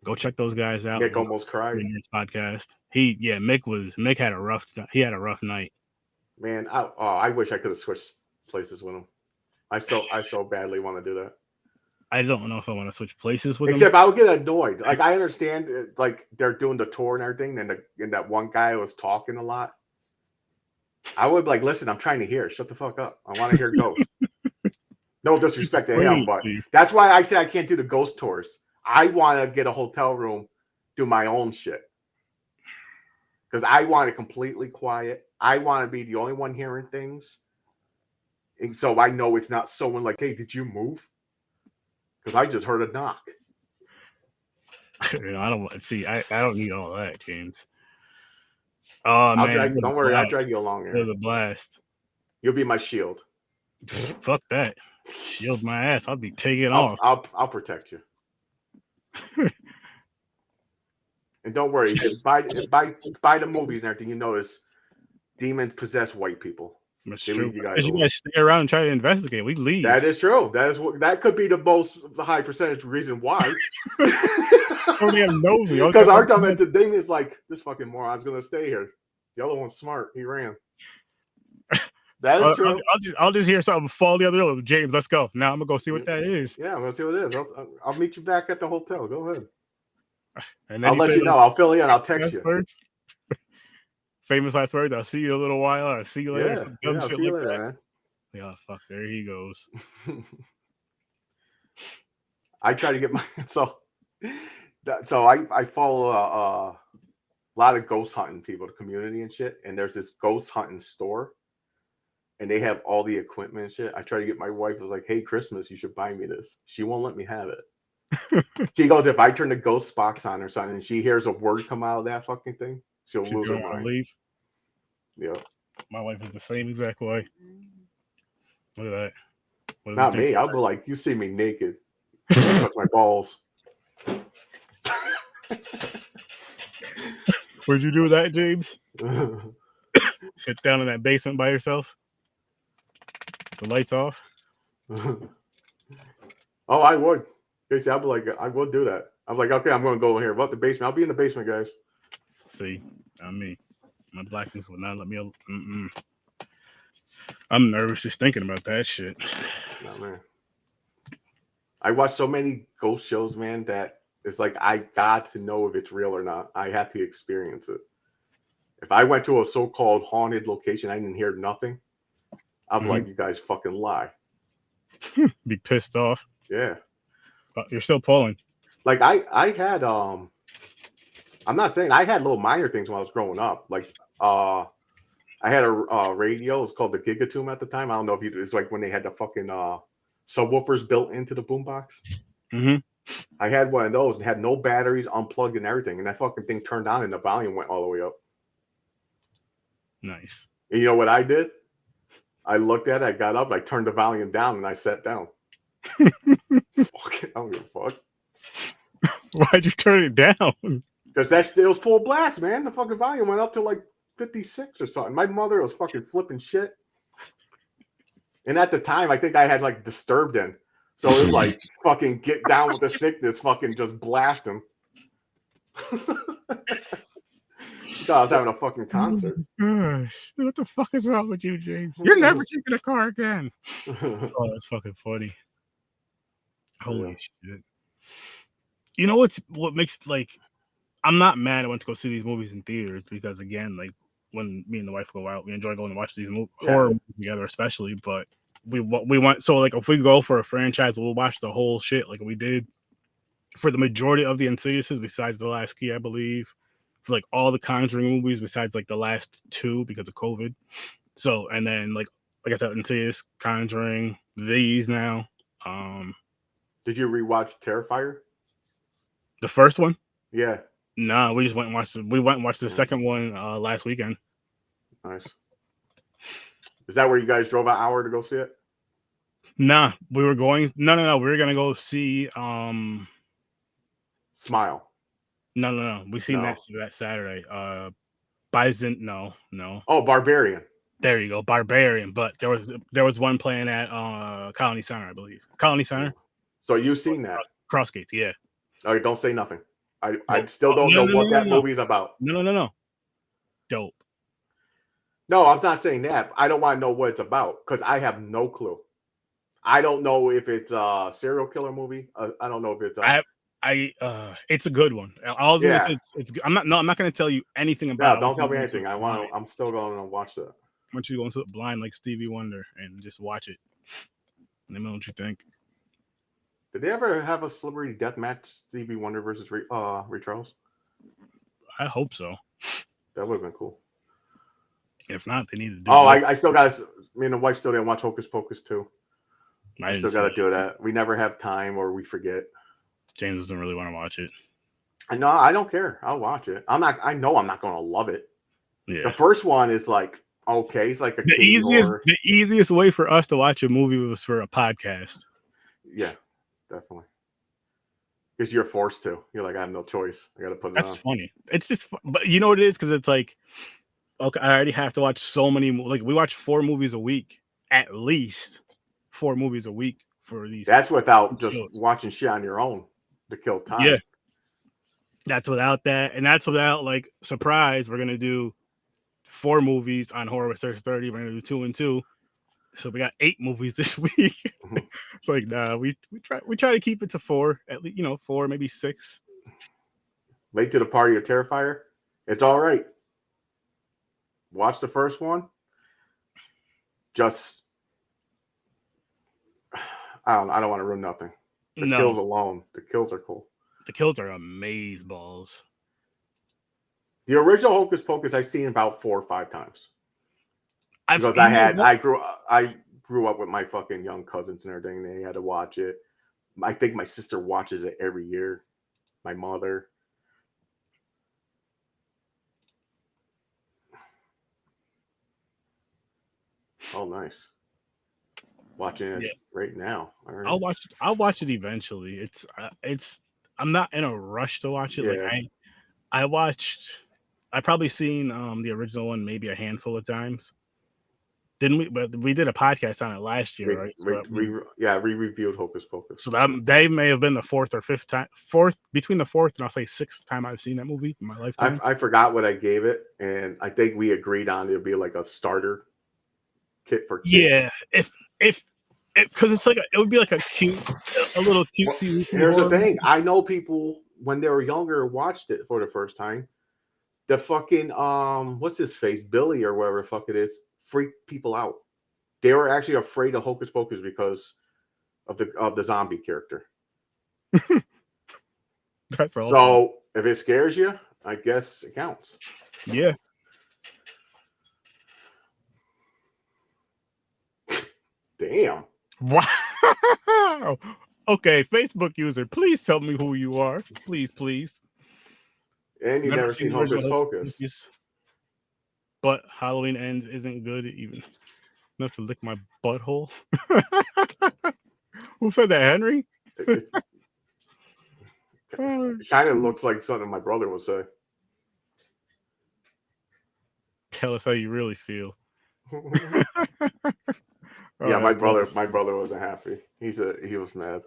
Go check those guys out. Mick almost cried in this podcast. Mick had a rough night. Man, I wish I could have switched places with him. I so badly want to do that. I don't know if I want to switch places with him. Except I would get annoyed. Like I understand, like they're doing the tour and everything, and that one guy was talking a lot. I would be like, listen, I'm trying to hear. Shut the fuck up. I want to hear ghosts. No disrespect to him, but that's why I say I can't do the ghost tours. I want to get a hotel room, do my own shit. Because I want it completely quiet. I want to be the only one hearing things. And so I know it's not someone like, hey, did you move? Because I just heard a knock. I don't need all that, James. Oh, man. Don't worry, I'll drag you along here. It was a blast. You'll be my shield. Fuck that. Shield my ass. I'll be taking off. I'll protect you. And don't worry, by the movies and everything, you notice demons possess white people. That's true. You guys stay around and try to investigate. We leave. That is true. That could be the high percentage reason why. Only have nosy. Because our dumb thing is like, this fucking moron's gonna stay here. The other one's smart. He ran. That is true. I'll just hear something fall the other way. James, let's go. Now I'm gonna go see what that is. Yeah, I'm gonna see what it is. I'll meet you back at the hotel. Go ahead. And then I'll let you know. I'll fill you in. I'll text you. Words. Famous last words. I'll see you in a little while. I'll see you later. I'll see you later, man. Yeah, fuck. There he goes. I try to get my I follow a lot of ghost hunting people, the community and shit. And there's this ghost hunting store, and they have all the equipment and shit. I try to get my wife. I was like, "Hey, Christmas, you should buy me this." She won't let me have it. She goes, if I turn the ghost box on or something, and she hears a word come out of that fucking thing, she'll lose her mind. Leave. Yeah. My wife is the same exact way. Look at that. Not me. I'll be like, you see me naked. Touch my balls. Where'd you do that, James? Sit down in that basement by yourself? The lights off? Oh, I would. Basically, I'd be like, I would do that. I'm like, okay, I'm going to go in here. About the basement. I'll be in the basement, guys. See, not me. My blackness will not let me. I'm nervous just thinking about that shit. No, man. I watch so many ghost shows, man, that it's like I got to know if it's real or not. I have to experience it. If I went to a so-called haunted location, I didn't hear nothing, I'm like, you guys fucking lie. Be pissed off. Yeah. You're still pulling. Like I had I'm not saying I had little minor things when I was growing up. Like I had a radio. It's called the Gigatomb at the time. I don't know if it's like when they had the fucking subwoofers built into the boombox. Mm-hmm. I had one of those and had no batteries, unplugged and everything. And that fucking thing turned on and the volume went all the way up. Nice. And you know what I did? I looked at it, I got up, I turned the volume down, and I sat down. Fuck it, I don't give a fuck. Why'd you turn it down? Because it was full blast, man. The fucking volume went up to like 56 or something. My mother was fucking flipping shit. And at the time, I think I had like Disturbed in. So it was like fucking Get Down with the Sickness, fucking just blast him. I was having a fucking concert. What the fuck is wrong with you, James? You're never taking a car again. Oh, that's fucking funny. Holy shit. You know what makes like I'm not mad I went to go see these movies in theaters because again, like when me and the wife go out, we enjoy going to watch these horror movies together, especially. But we want so like if we go for a franchise, we'll watch the whole shit like we did for the majority of the Insidiouses, besides the last key, I believe. For like all the Conjuring movies, besides like the last two because of COVID. So and then like I said, Insidious, Conjuring, these now. Did you rewatch Terrifier? The first one. Yeah. No, we just went and watched. We went and watched the second one last weekend. Nice. Is that where you guys drove an hour to go see it? Nah, we were going. No. We were gonna go see. Smile. No. We seen that Saturday. Bison. No. Oh, Barbarian. There you go, Barbarian. But there was one playing at Colony Center, I believe. Colony Center. So you've seen that? Crossgates, yeah. Okay, don't say nothing. I still don't know what that movie's about. No. Dope. No, I'm not saying that. I don't want to know what it's about because I have no clue. I don't know if it's a serial killer movie. I don't know if it's. It's a good one. I was gonna say it's. I'm not going to tell you anything about. No, don't tell me anything. I'm still going to watch that. I want you to go into it blind like Stevie Wonder and just watch it. Let me know what you think. Did they ever have a celebrity death match, Stevie Wonder versus Ray Charles? I hope so. That would have been cool. If not, they need to do. I still got. Me and the wife still didn't watch Hocus Pocus 2. I still got to do that. We never have time or we forget. James doesn't really want to watch it. No, I don't care. I'll watch it. I know I'm not going to love it. Yeah. The first one is like okay. It's like the easiest way for us to watch a movie was for a podcast. Yeah, definitely. Because you're forced to. You're like, I have no choice. I got to put it on. That's funny. It's just, but you know what it is? Because it's like, okay, I already have to watch so many. Like we watch 4 movies a week, at least 4 movies a week for these. That's without just watching shit on your own to kill time. Yeah. That's without that, and that's without like surprise. We're gonna do 4 movies on Horror with Sir.STURDY. We're gonna do 2 and 2. So we got 8 movies this week. Like, nah, we try to keep it to 4, at least, 4, maybe 6. Late to the party of Terrifier. It's all right. Watch the first one. Just, I don't want to ruin nothing. The kills alone. The kills are cool. The kills are amazeballs. The original Hocus Pocus I've seen about 4 or 5 times. Because I grew up with my fucking young cousins and everything. They had to watch it. I think my sister watches it every year. My mother. Oh, nice. Watching it right now. All right. I'll watch it eventually. I'm not in a rush to watch it. Yeah. Like I probably seen the original one maybe a handful of times. Didn't we? But we did a podcast on it last year, right? So we reviewed Hocus Pocus. So they may have been the 4th or 5th time. Between the 4th and I'll say 6th time I've seen that movie in my lifetime. I forgot what I gave it, and I think we agreed on it'd be like a starter kit for kids. Yeah, because it's like it would be like a little cutesy. Here's the thing: I know people when they were younger watched it for the first time. The fucking what's his face, Billy or whatever the fuck it is, freaked people out. They were actually afraid of Hocus Pocus because of the zombie character. That's all. So if it scares you, I guess it counts. Yeah. Damn. Wow. Okay, Facebook user, please tell me who you are. Please. And you've never seen Hocus Pocus. But Halloween Ends isn't good even enough to lick my butthole. Who said that, Henry? It kind of looks like something my brother would say. Tell us how you really feel. Yeah, my brother wasn't happy. He was mad.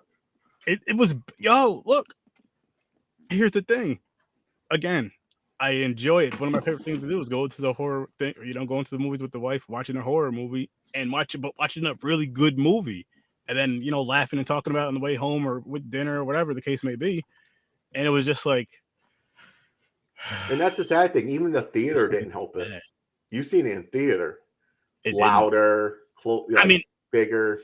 It was, look. Here's the thing. Again, I enjoy it. It's one of my favorite things to do is go to the horror thing, go into the movies with the wife, watching a horror movie and watching a really good movie. and then laughing and talking about it on the way home or with dinner or whatever the case may be. And it was just like, and that's the sad thing. Even the theater this didn't help it. bad. You've seen it in theater, It didn't. louder, I mean, bigger.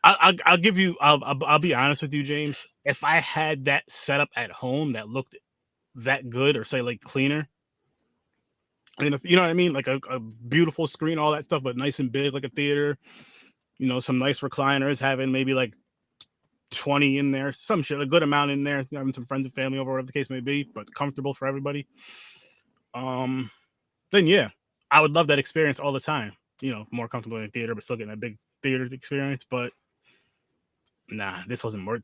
I'll give you. I'll be honest with you, James. If I had that setup at home that looked that good, or say like cleaner, and if you know what I mean, like a beautiful screen, all that stuff, but nice and big, like a theater. Some nice recliners, having maybe like 20 in there, some shit, a good amount in there, having some friends and family over, whatever the case may be, but comfortable for everybody. Then yeah, I would love that experience all the time. More comfortable in a theater, but still getting a big theater experience. But nah, this wasn't worth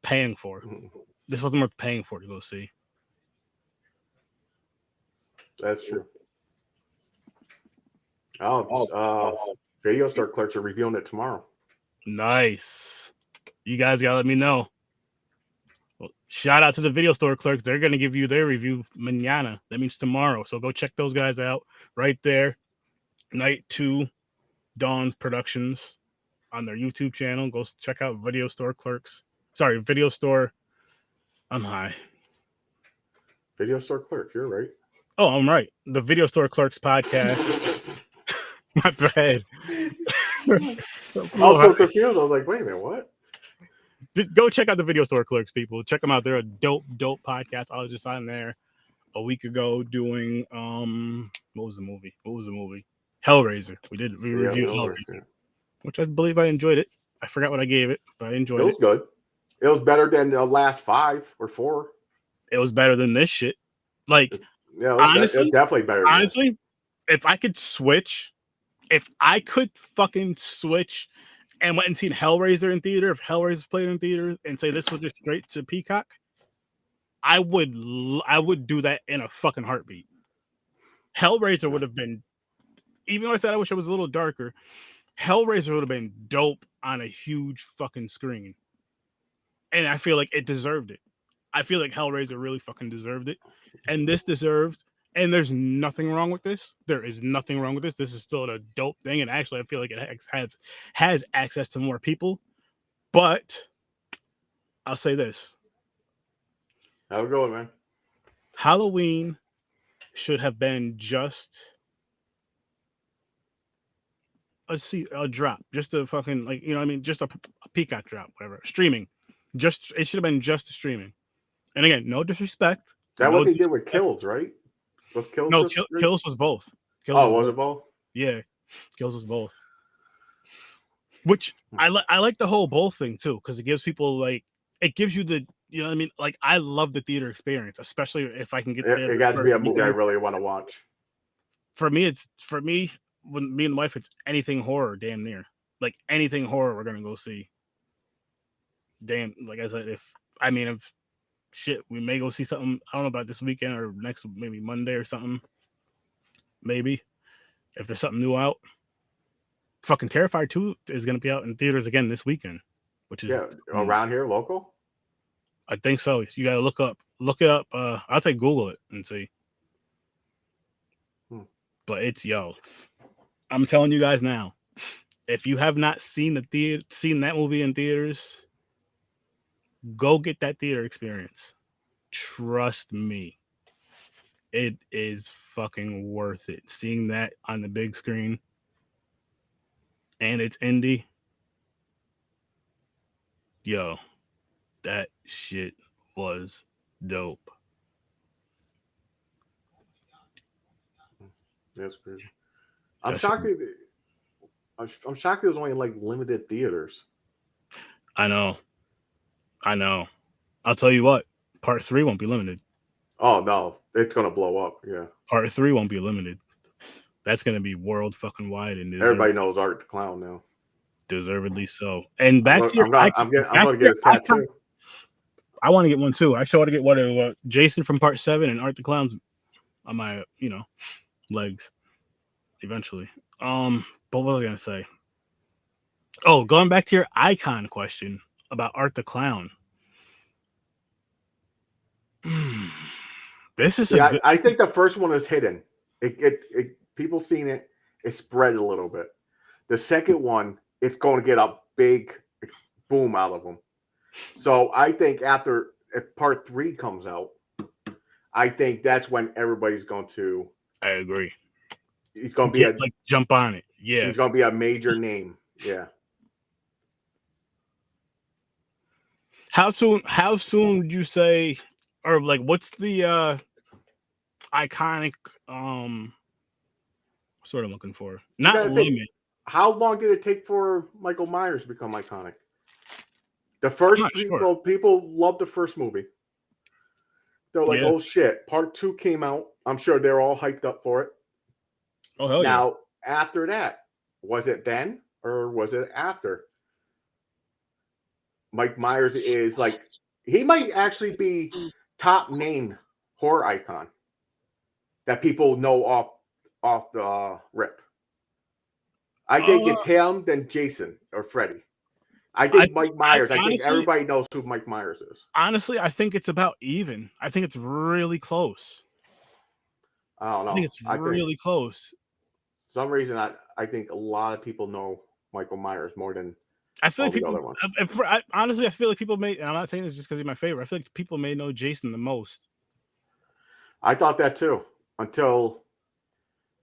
paying for. This wasn't worth paying for to go see. That's true. Video Store Clerks are reviewing it tomorrow. Nice. You guys gotta let me know. Well, shout out to the Video Store Clerks. They're gonna give you their review mañana. That means tomorrow. So go check those guys out right there. Night 2 Dawn Productions on their YouTube channel. Go check out Video Store Clerks. Sorry, Video Store. I'm high. Video Store Clerks, you're right. Oh, I'm right. The Video Store Clerks podcast. My bad. Also confused. I was like, wait a minute, what? Go check out the Video Store Clerks, people. Check them out. They're a dope podcast. I was just on there a week ago doing what was the movie? Hellraiser. We reviewed Hellraiser, which I believe I enjoyed it. I forgot what I gave it, but I enjoyed it. It was good. It was better than the last 5 or 4. It was better than this shit. Like, yeah, honestly, definitely better. Honestly, if I could fucking switch and went and seen Hellraiser in theater, if Hellraiser played in theater, and say this was just straight to Peacock, I would do that in a fucking heartbeat. Hellraiser would have been, even though I said I wish it was a little darker, Hellraiser would have been dope on a huge fucking screen. And I feel like it deserved it. I feel like Hellraiser really fucking deserved it. And this deserved, and there's nothing wrong with this. There is nothing wrong with this. This is still a dope thing. And actually, I feel like it has access to more people. But I'll say this. Have a good one, man. Halloween should have been just a drop. Just a fucking, like, you know what I mean? Just a Peacock drop, whatever. Streaming. It should have been just streaming. And again, no disrespect. That's what they did with Kills, right? Was Kills? No, Kills was both. Was it both? Yeah, Kills was both. Which I like the whole both thing too, because it gives people it gives you the, you know what I mean? Like, I love the theater experience, especially if I can get there. It got to be a movie I really want to watch. For me, when me and the wife, it's anything horror, damn near. Like, anything horror, we're gonna go see. Damn, like I said, if shit, we may go see something. I don't know about this weekend or next, maybe Monday or something. Maybe if there's something new out. Fucking Terrifier 2 is gonna be out in theaters again this weekend, which is around here, local. I think so. You gotta look it up. I'll take Google it and see. But it's I'm telling you guys now, if you have not seen that movie in theaters, go get that theater experience. Trust me. It is fucking worth it. Seeing that on the big screen, and it's indie. That shit was dope. That's crazy. I'm shocked. I'm shocked it was only in limited theaters. I know. I'll tell you what. Part 3 won't be limited. Oh no, it's gonna blow up. Yeah. Part 3 won't be limited. That's gonna be world fucking wide, and everybody knows Art the Clown now. Deservedly so. And back to I'm gonna get his tattoo. I want to get one too. Actually, I want to get what Jason from Part 7 and Art the Clown's on my legs eventually. But what was I gonna say? Oh, going back to your icon question about Art the Clown. This is I think the first one is hidden. It people seen it. It spread a little bit. The second one, it's going to get a big boom out of them. So I think if part 3 comes out, I think that's when everybody's going to. I agree. He's going to be jump on it. Yeah. He's going to be a major name. Yeah. How soon would you say, or like, what's the iconic sort of looking for? Not limit. How long did it take for Michael Myers to become iconic? The first people loved the first movie. They're like, oh shit, part 2 came out. I'm sure they're all hyped up for it. Oh hell now, after that, was it then or was it after? Mike Myers is like, he might actually be top named horror icon that people know off the rip. I think it's him, then Jason or Freddy. I think Mike Myers. I think everybody knows who Mike Myers is. Honestly, I think it's about even. I think it's really close. I don't know. I think it's really close. For some reason, I think a lot of people know Michael Myers more than I feel like the other ones. Honestly, I feel like people may, and I'm not saying this just because he's my favorite. I feel like people may know Jason the most. I thought that too, until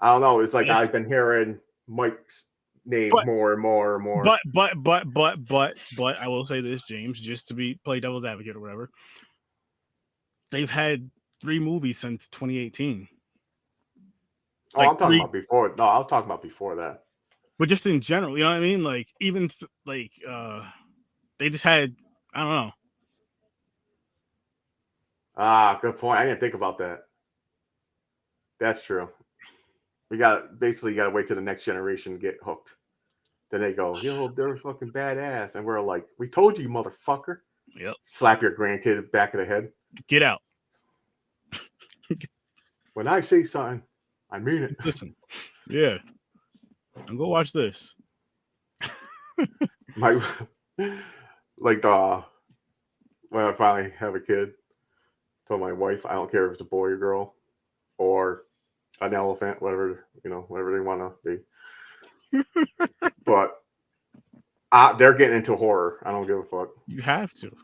I don't know. It's like I've been hearing Mike's name more and more and more. But I will say this, James, just to play devil's advocate or whatever. They've had 3 movies since 2018. Oh, I'm talking about before. No, I was talking about before that. But just in general, you know what I mean? Like, even like they just had, I don't know. Good point. I didn't think about that. That's true. You gotta wait till the next generation to get hooked. Then they go, yo, they're fucking badass. And we're like, we told you, motherfucker. Yep. Slap your grandkid back of the head. Get out. When I say something, I mean it. Listen. Yeah. And go watch this. When I finally have a kid, told my wife, I don't care if it's a boy or girl or an elephant, whatever they want to be. But they're getting into horror. I don't give a fuck. You have to.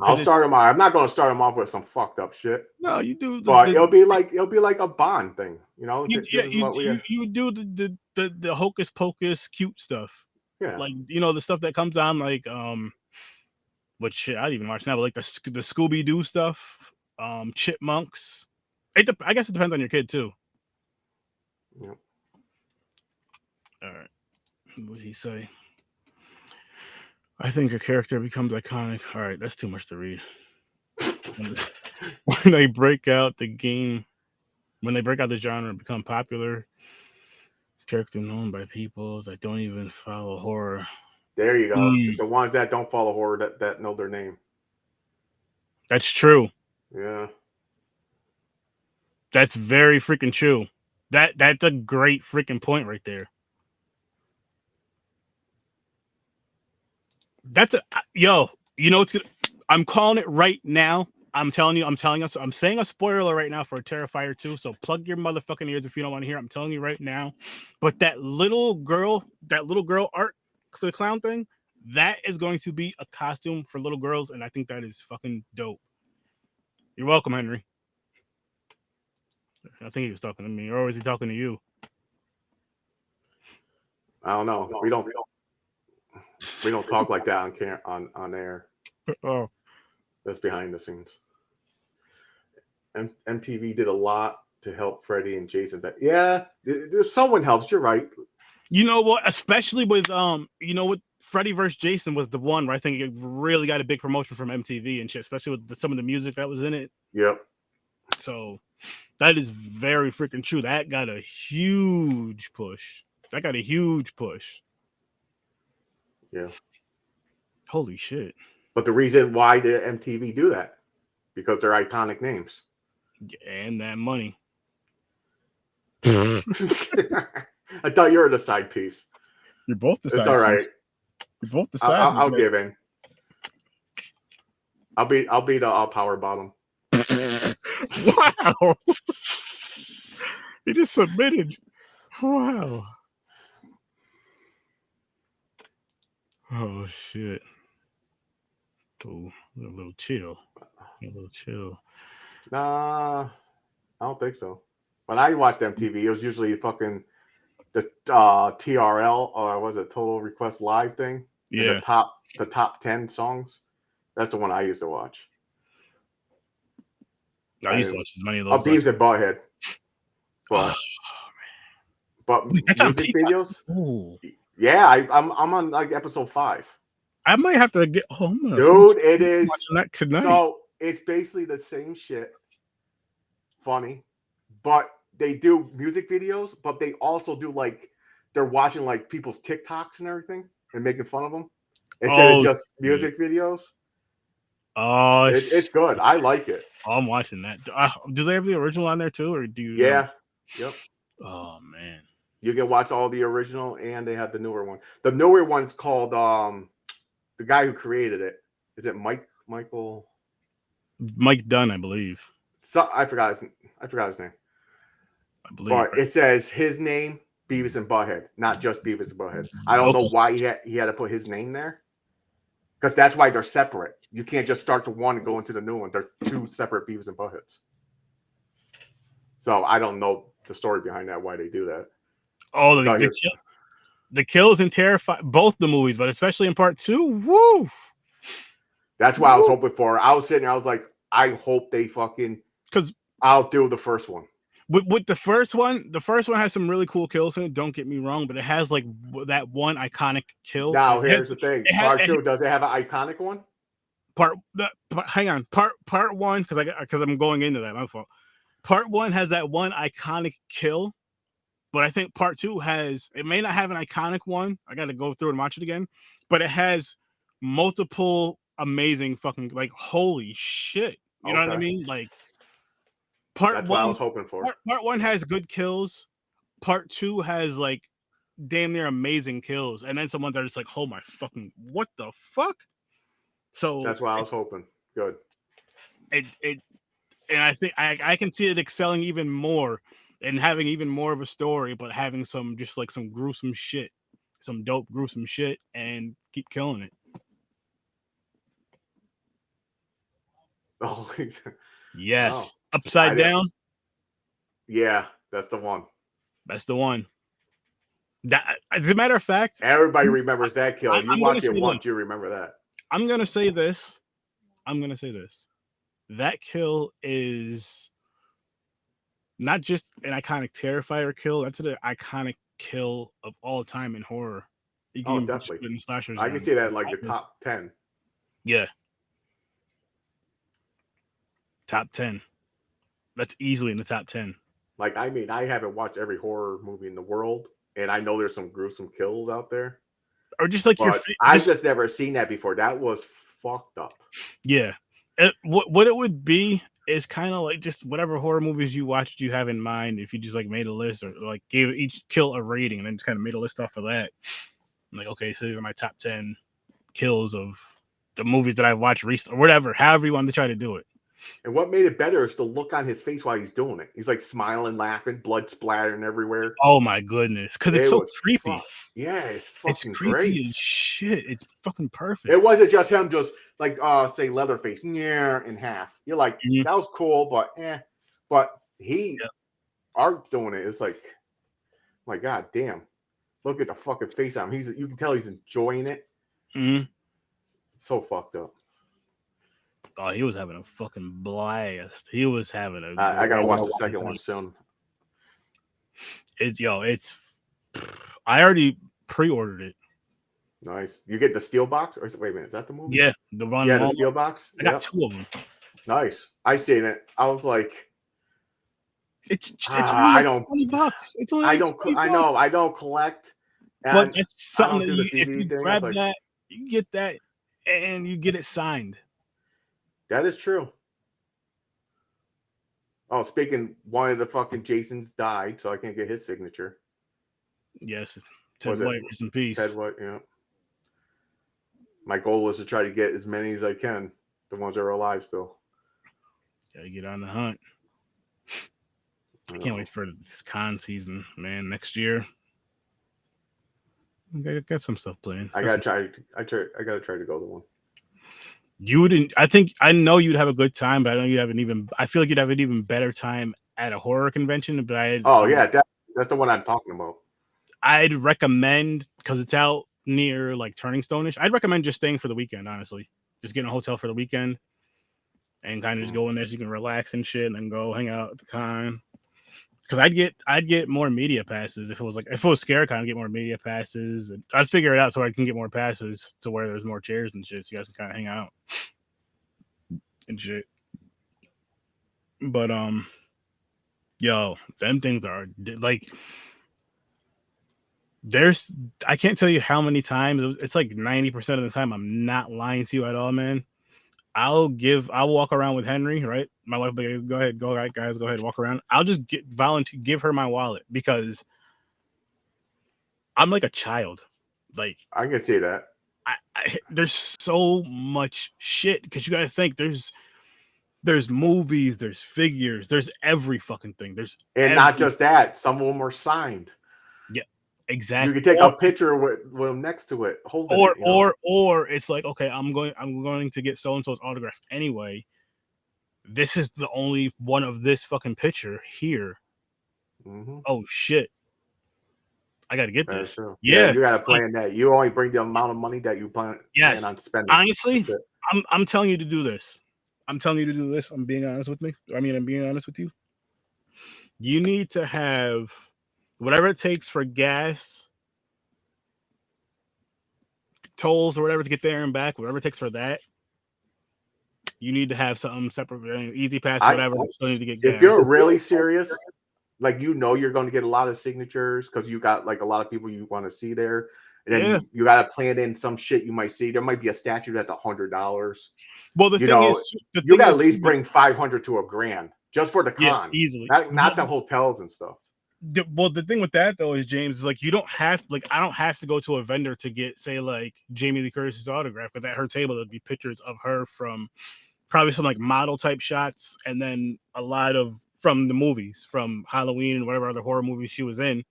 I'll start them off. I'm not going to start them off with some fucked up shit. No, you do. But it'll be like a Bond thing, you know. You do the hocus pocus cute stuff. Yeah, like the stuff that comes on like what shit I even watch now, but like the Scooby Doo stuff, Chipmunks. I guess it depends on your kid too. Yep. All right. What did he say? I think a character becomes iconic. All right, that's too much to read. When they break out the genre and become popular, character known by people that don't even follow horror. There you go. It's the ones that don't follow horror that know their name. That's true. Yeah. That's very freaking true. That's a great freaking point right there. I'm calling it right now. I'm telling us. I'm saying a spoiler right now for a Terrifier 2. So plug your motherfucking ears if you don't want to hear. I'm telling you right now. But that little girl art, the clown thing, that is going to be a costume for little girls, and I think that is fucking dope. You're welcome, Henry. I think he was talking to me, or was he talking to you? I don't know. We don't talk like that on air. Oh, that's behind the scenes. MTV did a lot to help Freddy and Jason. But yeah, someone helps. You're right. You know what? Especially with with Freddy vs. Jason was the one where I think it really got a big promotion from MTV and shit, especially with some of the music that was in it. Yep. So that is very freaking true. That got a huge push. Yeah. Holy shit. But the reason why did MTV do that? Because they're iconic names. And that money. I thought you were the side piece. You're both the side piece. It's all right. You're both the side I'll give in. I'll be the power bottom. Wow. He just submitted. Wow. Oh shit. Cool. A little chill. A little chill. Nah, I don't think so. When I watched MTV, it was usually fucking the TRL, or was it Total Request Live thing, and Yeah. the top 10 songs. That's the one I used to watch. I I used to didn't. watch as many of Oh, those. Beavis and Butthead, Oh, but wait, that's on music Peacock. videos. Oh, Yeah, I'm on like episode 5. I might have to get. Oh, I'm Dude, it is. watching that tonight. So it's basically the same shit. Funny, but they do music videos, but they also do like they're watching like people's TikToks and everything and making fun of them instead of Oh, just shit. music videos. Oh, It's good. I like it. Oh, I'm watching that. Do they have the original on there too, or do you know? Yeah. Yep. Oh man, You can watch all the original and they have the newer one. The newer one's called the guy who created it. Is it Michael? Mike Dunn, I believe. I forgot his name. I believe. But Right? it says his name, Beavis and Butthead, not just Beavis and Butthead. I don't know Okay. why he had to put his name there. Because that's why they're separate. You can't just start the one and go into the new one. They're two separate Beavis and Buttheads. So I don't know the story behind that, why they do that. Oh, the kills and terrify both the movies, but especially in part 2. Woo! That's what I was hoping for. I was sitting there, I was like, I hope they fucking Because outdo the first one. with the first one has some really cool kills in it. Don't get me wrong, but it has like that one iconic kill. Now, here's the thing. Part 2, does it have an iconic one? Hang on. Part 1, because I'm going into that. My fault. Part 1 has that one iconic kill, but I think part 2 it may not have an iconic one. I got to go through and watch it again, but it has multiple amazing fucking, like, holy shit. You know what I mean? Like, That's what I was hoping for. Part 1 has good kills. Part 2 has like damn near amazing kills, and then someone that's like, oh my fucking, what the fuck? So that's what I was hoping. Good. And I think I can see it excelling even more and having even more of a story, but having some just like some gruesome shit, some dope gruesome shit, and keep killing it. Oh, Yes. oh. Upside Down. Yeah, that's the one. That's the one. That, as a matter of fact, everybody remembers that kill. You I'm watch it once, you remember that. I'm gonna say this. That kill is not just an iconic Terrifier kill. That's an iconic kill of all time in horror. You can definitely. in slashers. I can see that in like the top 10. Yeah. Top 10. That's easily in the top 10. Like, I mean, I haven't watched every horror movie in the world, and I know there's some gruesome kills out there. Or just like I've just never seen that before. That was fucked up. Yeah. What it would be is kind of like just whatever horror movies you watched you have in mind. If you just like made a list or like gave each kill a rating and then just kind of made a list off of that. I'm like, okay, so these are my top 10 kills of the movies that I've watched recently or whatever, however you want to try to do it. And what made it better is the look on his face while he's doing it. He's like smiling, laughing, blood splattering everywhere. Oh my goodness. Because it's so creepy. Yeah, it's fucking great. Creepy as shit. It's fucking perfect. It wasn't just him just like say Leatherface in half. You're like, that was cool, but But Art doing it, it's like, my god damn. Look at the fucking face on him. You can tell he's enjoying it. Mm-hmm. So fucked up. Oh, he was having a fucking blast. He was having a. I gotta watch the second one soon. I already pre-ordered it. Nice. You get the steel box, or wait a minute, is that the movie? Yeah, the steel box. I got 2 of them. Nice. I seen it. I was like, it's only like $20. It's only like I know. I don't collect. But it's something that if you grab that, you get that, and you get it signed. That is true. Oh, speaking, one of the fucking Jasons died, so I can't get his signature. Yes, Ted White, rest in peace. Ted White, yeah. My goal was to try to get as many as I can, the ones that are alive still. Gotta get on the hunt. I can't wait for this con season, man. Next year. Got some stuff playing. I gotta try. I gotta try to go to one. You wouldn't. I know you'd have a good time, but I know you have an even. I feel like you'd have an even better time at a horror convention. But Oh yeah, that's the one I'm talking about. I'd recommend, because it's out near like Turning Stone-ish. I'd recommend just staying for the weekend. Honestly, just getting a hotel for the weekend and kind of just go in there so you can relax and shit, and then go hang out at the con. Because I'd get more media passes if it was ScareCon. I'd get more media passes, and I'd figure it out so I can get more passes to where there's more chairs and shit, so you guys can kind of hang out and shit. But yo, them things are like, I can't tell you how many times. It's like 90% of the time I'm not lying to you at all, man. I'll walk around with Henry, right? My wife will be, go ahead, go right, guys, go ahead, walk around. I'll just give her my wallet because I'm like a child. Like, I can see that. there's so much shit because you got to think there's movies, there's figures, there's every fucking thing. And not just that, some of them are signed. Yeah, exactly. You can take a picture with them next to it, holding it. Or it's like, okay, I'm going to get so and so's autograph anyway. This is the only one of this fucking picture here. Mm-hmm. Oh shit, I got to get this. Yeah, you got to plan that. You only bring the amount of money that you plan on spending. Honestly, I'm telling you to do this. I'm telling you to do this. I'm being honest with me. I'm being honest with you. You need to have whatever it takes for gas, tolls, or whatever to get there and back. Whatever it takes for that. You need to have something separate, easy pass, whatever. Still need to get gas. If you're really serious, like you're going to get a lot of signatures because you got like a lot of people you want to see there, and then you got to plan in some shit you might see. There might be a statue that's $100. Well, the thing is, you got to at least bring $500 to $1,000 just for the con, easily, not the hotels and stuff. Well, the thing with that though is, James, is like, you don't have, like, I don't have to go to a vendor to get, say, like Jamie Lee Curtis's autograph, because at her table there'd be pictures of her from probably some like model type shots, and then a lot of from the movies, from Halloween and whatever other horror movies she was in,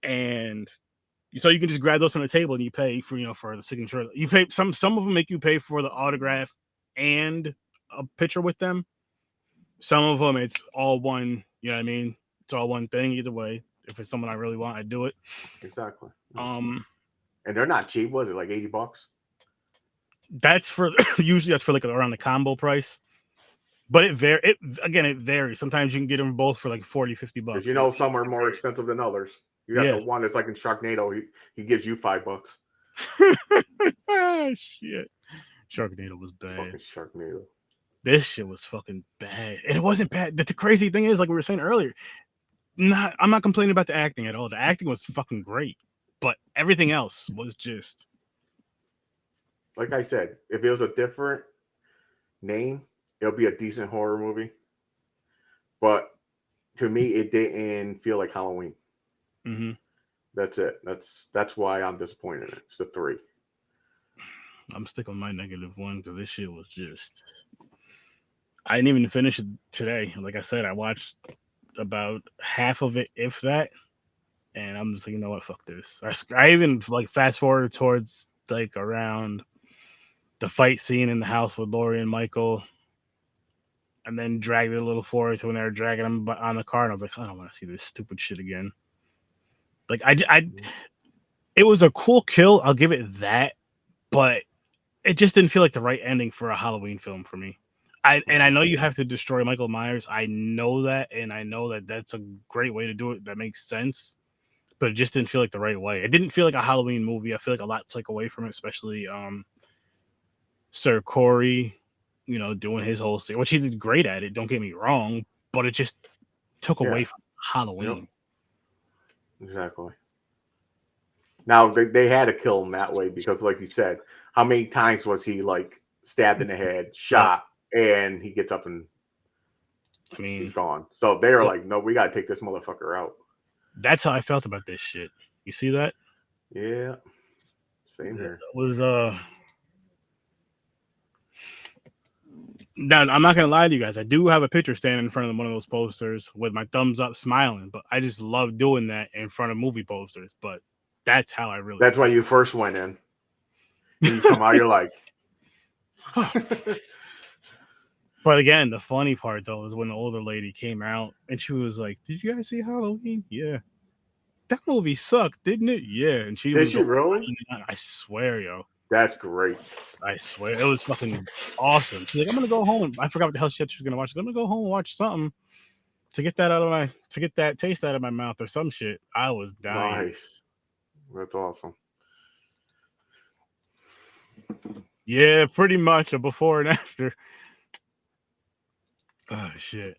and so you can just grab those from the table and you pay for for the signature. You pay some of them make you pay for the autograph and a picture with them. Some of them it's all one. You know what I mean? It's all one thing either way. If it's someone I really want, I do it. Exactly. And they're not cheap. Was it like $80? That's for usually that's for like around the combo price. But it varies. Sometimes you can get them both for like $40-$50. Because some are more expensive than others. You got the one that's like in Sharknado. He gives you $5. Shit. Sharknado was bad. Fucking Sharknado. This shit was fucking bad. And it wasn't bad. The crazy thing is, like we were saying earlier, I'm not complaining about the acting at all. The acting was fucking great. But everything else was just, like I said, if it was a different name, it'll be a decent horror movie. But to me, it didn't feel like Halloween. Mm-hmm. That's it. That's why I'm disappointed in it. It's the 3. I'm sticking with my -1 because this shit was just, I didn't even finish it today. Like I said, I watched about half of it, if that, and I'm just like, you know what, fuck this. I even like fast forward towards like around the fight scene in the house with Laurie and Michael, and then dragged it a little forward to when they were dragging him on the car, and I was like, I don't want to see this stupid shit again. Like it was a cool kill, I'll give it that, but it just didn't feel like the right ending for a Halloween film for me. I know you have to destroy Michael Myers. I know that, and I know that that's a great way to do it. That makes sense, but it just didn't feel like the right way. It didn't feel like a Halloween movie. I feel like a lot took away from it, especially Sir Corey, doing his whole thing, which he did great at it. Don't get me wrong, but it just took away from Halloween. Yep. Exactly. Now they had to kill him that way because, like you said, how many times was he like stabbed in the head, shot, and he gets up and he's gone. So they were like, no, we got to take this motherfucker out. That's how I felt about this shit. You see that? Yeah. Same here. It was now, I'm not gonna lie to you guys. I do have a picture standing in front of one of those posters with my thumbs up, smiling. But I just love doing that in front of movie posters. But That's how I really. That's why you first went in. And you come out, you're like. But again, the funny part though is when the older lady came out and she was like, "Did you guys see Halloween? Yeah, that movie sucked, didn't it? Yeah." And she Did was she really? I swear, yo. That's great. I swear it was fucking awesome. She's like, I'm gonna go home. I forgot what the hell she said she was gonna watch. I'm gonna go home and watch something to get that taste out of my mouth or some shit. I was dying. Nice. That's awesome. Yeah, pretty much a before and after. Oh shit.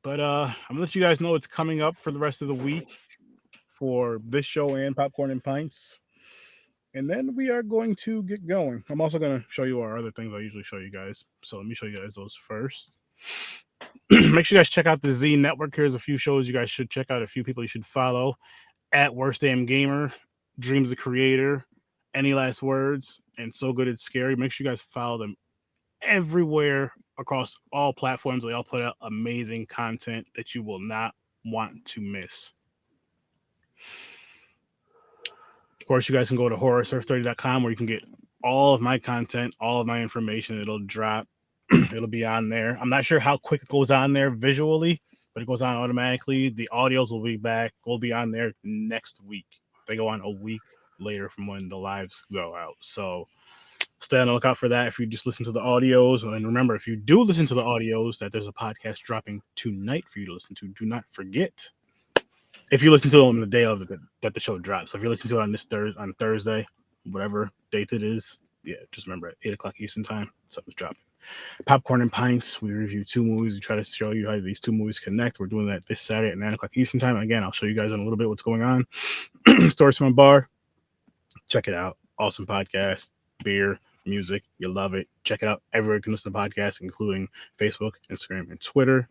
But I'm gonna let you guys know what's coming up for the rest of the week for this show and Popcorn and Pints. And then we are going to get going. I'm also going to show you our other things I usually show you guys. So let me show you guys those first. Make sure you guys check out the Z Network. Here's a few shows you guys should check out, a few people you should follow. At Worst Damn Gamer, Dreams the Creator, Any Last Words, and So Good It's Scary. Make sure you guys follow them everywhere across all platforms. They all put out amazing content that you will not want to miss. Of course, you guys can go to HORRORWITHSIR.STURDYGUESTS where you can get all of my content, all of my information. It'll drop. It'll be on there. I'm not sure how quick it goes on there visually, but it goes on automatically. The audios will be on there next week. They go on a week later from when the lives go out. So stay on the lookout for that if you just listen to the audios. And remember, if you do listen to the audios, that there's a podcast dropping tonight for you to listen to. Do not forget. If you listen to them on the day of that the show drops. So if you listen to it on Thursday, whatever date it is, yeah, just remember at 8 o'clock Eastern time, something's dropping. Popcorn and Pints, we review 2 movies. We try to show you how these 2 movies connect. We're doing that this Saturday at 9 o'clock Eastern time. Again, I'll show you guys in a little bit what's going on. Stories from a Bar. Check it out. Awesome podcast. Beer, music. You love it. Check it out everywhere you can listen to podcasts, including Facebook, Instagram, and Twitter.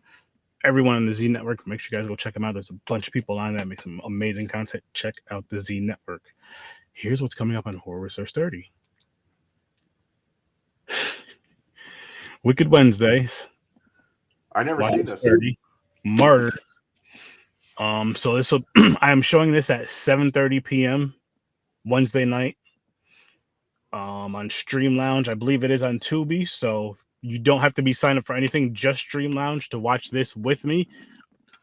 Everyone on the Z Network, make sure you guys go check them out. There's a bunch of people on that make some amazing content. Check out the Z Network. Here's what's coming up on Horror with Sir Sturdy. Wicked Wednesdays. I never seen this. Sturdy. Martyrs. So this will I am showing this at 7:30 p.m. Wednesday night. On Stream Lounge. I believe it is on Tubi, so you don't have to be signed up for anything, just Stream Lounge to watch this with me.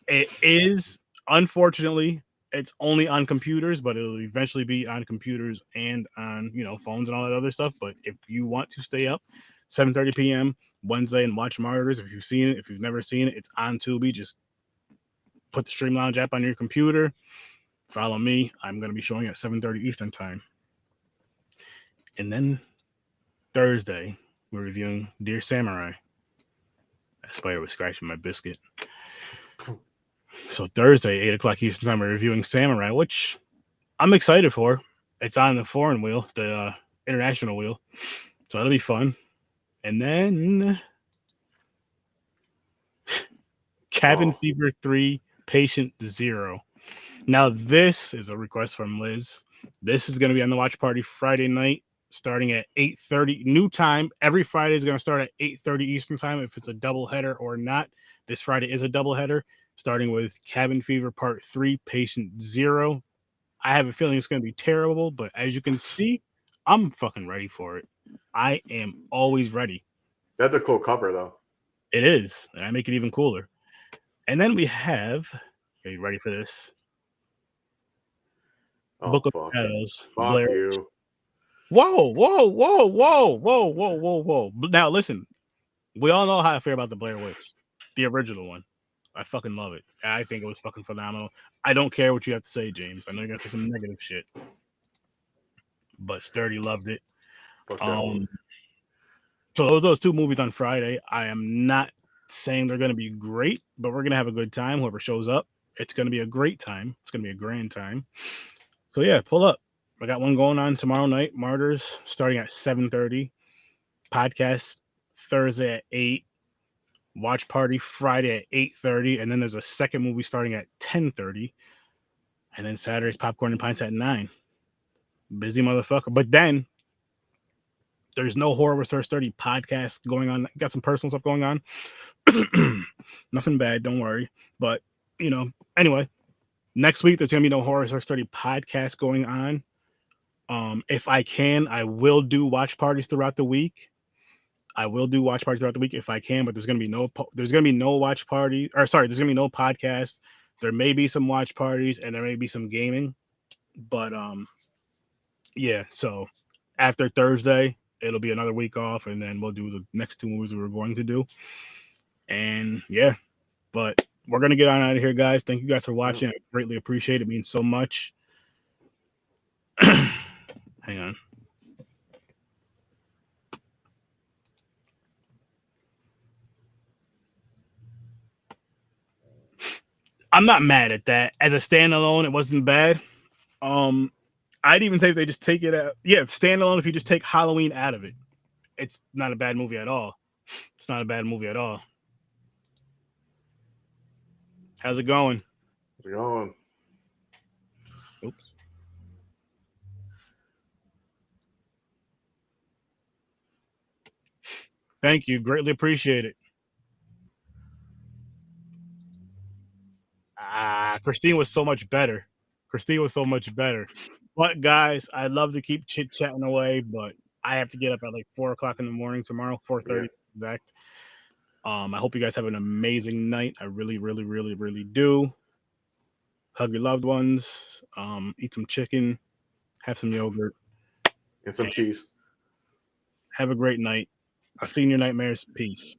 It is, unfortunately, it's only on computers, but it'll eventually be on computers and on, phones and all that other stuff. But if you want to stay up 7:30 p.m. Wednesday and watch Martyrs, if you've seen it, if you've never seen it, it's on Tubi. Just put the Stream Lounge app on your computer. Follow me. I'm going to be showing at 7:30 Eastern time. And then Thursday, we're reviewing Dear Samurai. That spider was scratching my biscuit. So Thursday, 8 o'clock Eastern time, we're reviewing Samurai, which I'm excited for. It's on the foreign wheel, the international wheel. So that'll be fun. And then Cabin Fever 3, Patient Zero. Now, this is a request from Liz. This is going to be on the watch party Friday night, starting at 8:30 new time. Every Friday is going to start at 8:30 Eastern time, if it's a double header or not. This Friday is a double header, starting with Cabin Fever Part 3, Patient Zero. I have a feeling it's going to be terrible, but as you can see, I'm fucking ready for it. I am always ready. That's a cool cover, though. It is, and I make it even cooler. And then we have, are you ready for this? Book of Shadows. Fuck you. Whoa. Now, listen, we all know how I feel about the Blair Witch, the original one. I fucking love it. I think it was fucking phenomenal. I don't care what you have to say, James. I know you're going to say some negative shit. But Sturdy loved it. So those 2 movies on Friday. I am not saying they're going to be great, but we're going to have a good time. Whoever shows up, it's going to be a great time. It's going to be a grand time. So yeah, pull up. I got one going on tomorrow night, Martyrs, starting at 7:30. Podcast Thursday at 8. Watch party Friday at 8:30. And then there's a second movie starting at 10:30. And then Saturday's Popcorn and Pints at 9. Busy motherfucker. But then there's no Horror with Sir Sturdy podcast going on. Got some personal stuff going on. Nothing bad, don't worry. But, anyway, Next week, there's gonna be no Horror Star Study podcast going on. If I can, I will do watch parties throughout the week. I will do watch parties throughout the week if I can, but there's gonna be no watch party, or sorry, there's gonna be no podcast. There may be some watch parties and there may be some gaming, but yeah. So after Thursday, it'll be another week off, and then we'll do the next two movies we were going to do. And yeah, but we're gonna get on out of here, guys. Thank you guys for watching. I greatly appreciate it. It means so much. Hang on. I'm not mad at that. As a standalone, it wasn't bad. I'd even say if they just take it out, yeah, standalone. If you just take Halloween out of it, it's not a bad movie at all. It's not a bad movie at all. How's it going? How's it going? Oops. Thank you. Greatly appreciate it. Christine was so much better. Christine was so much better. But guys, I'd love to keep chit chatting away, but I have to get up at like 4 o'clock in the morning tomorrow, 4:30 exact. I hope you guys have an amazing night. I really, really, really, really do. Hug your loved ones. Eat some chicken. Have some yogurt. And some cheese. Have a great night. I'll see you in your nightmares. Peace.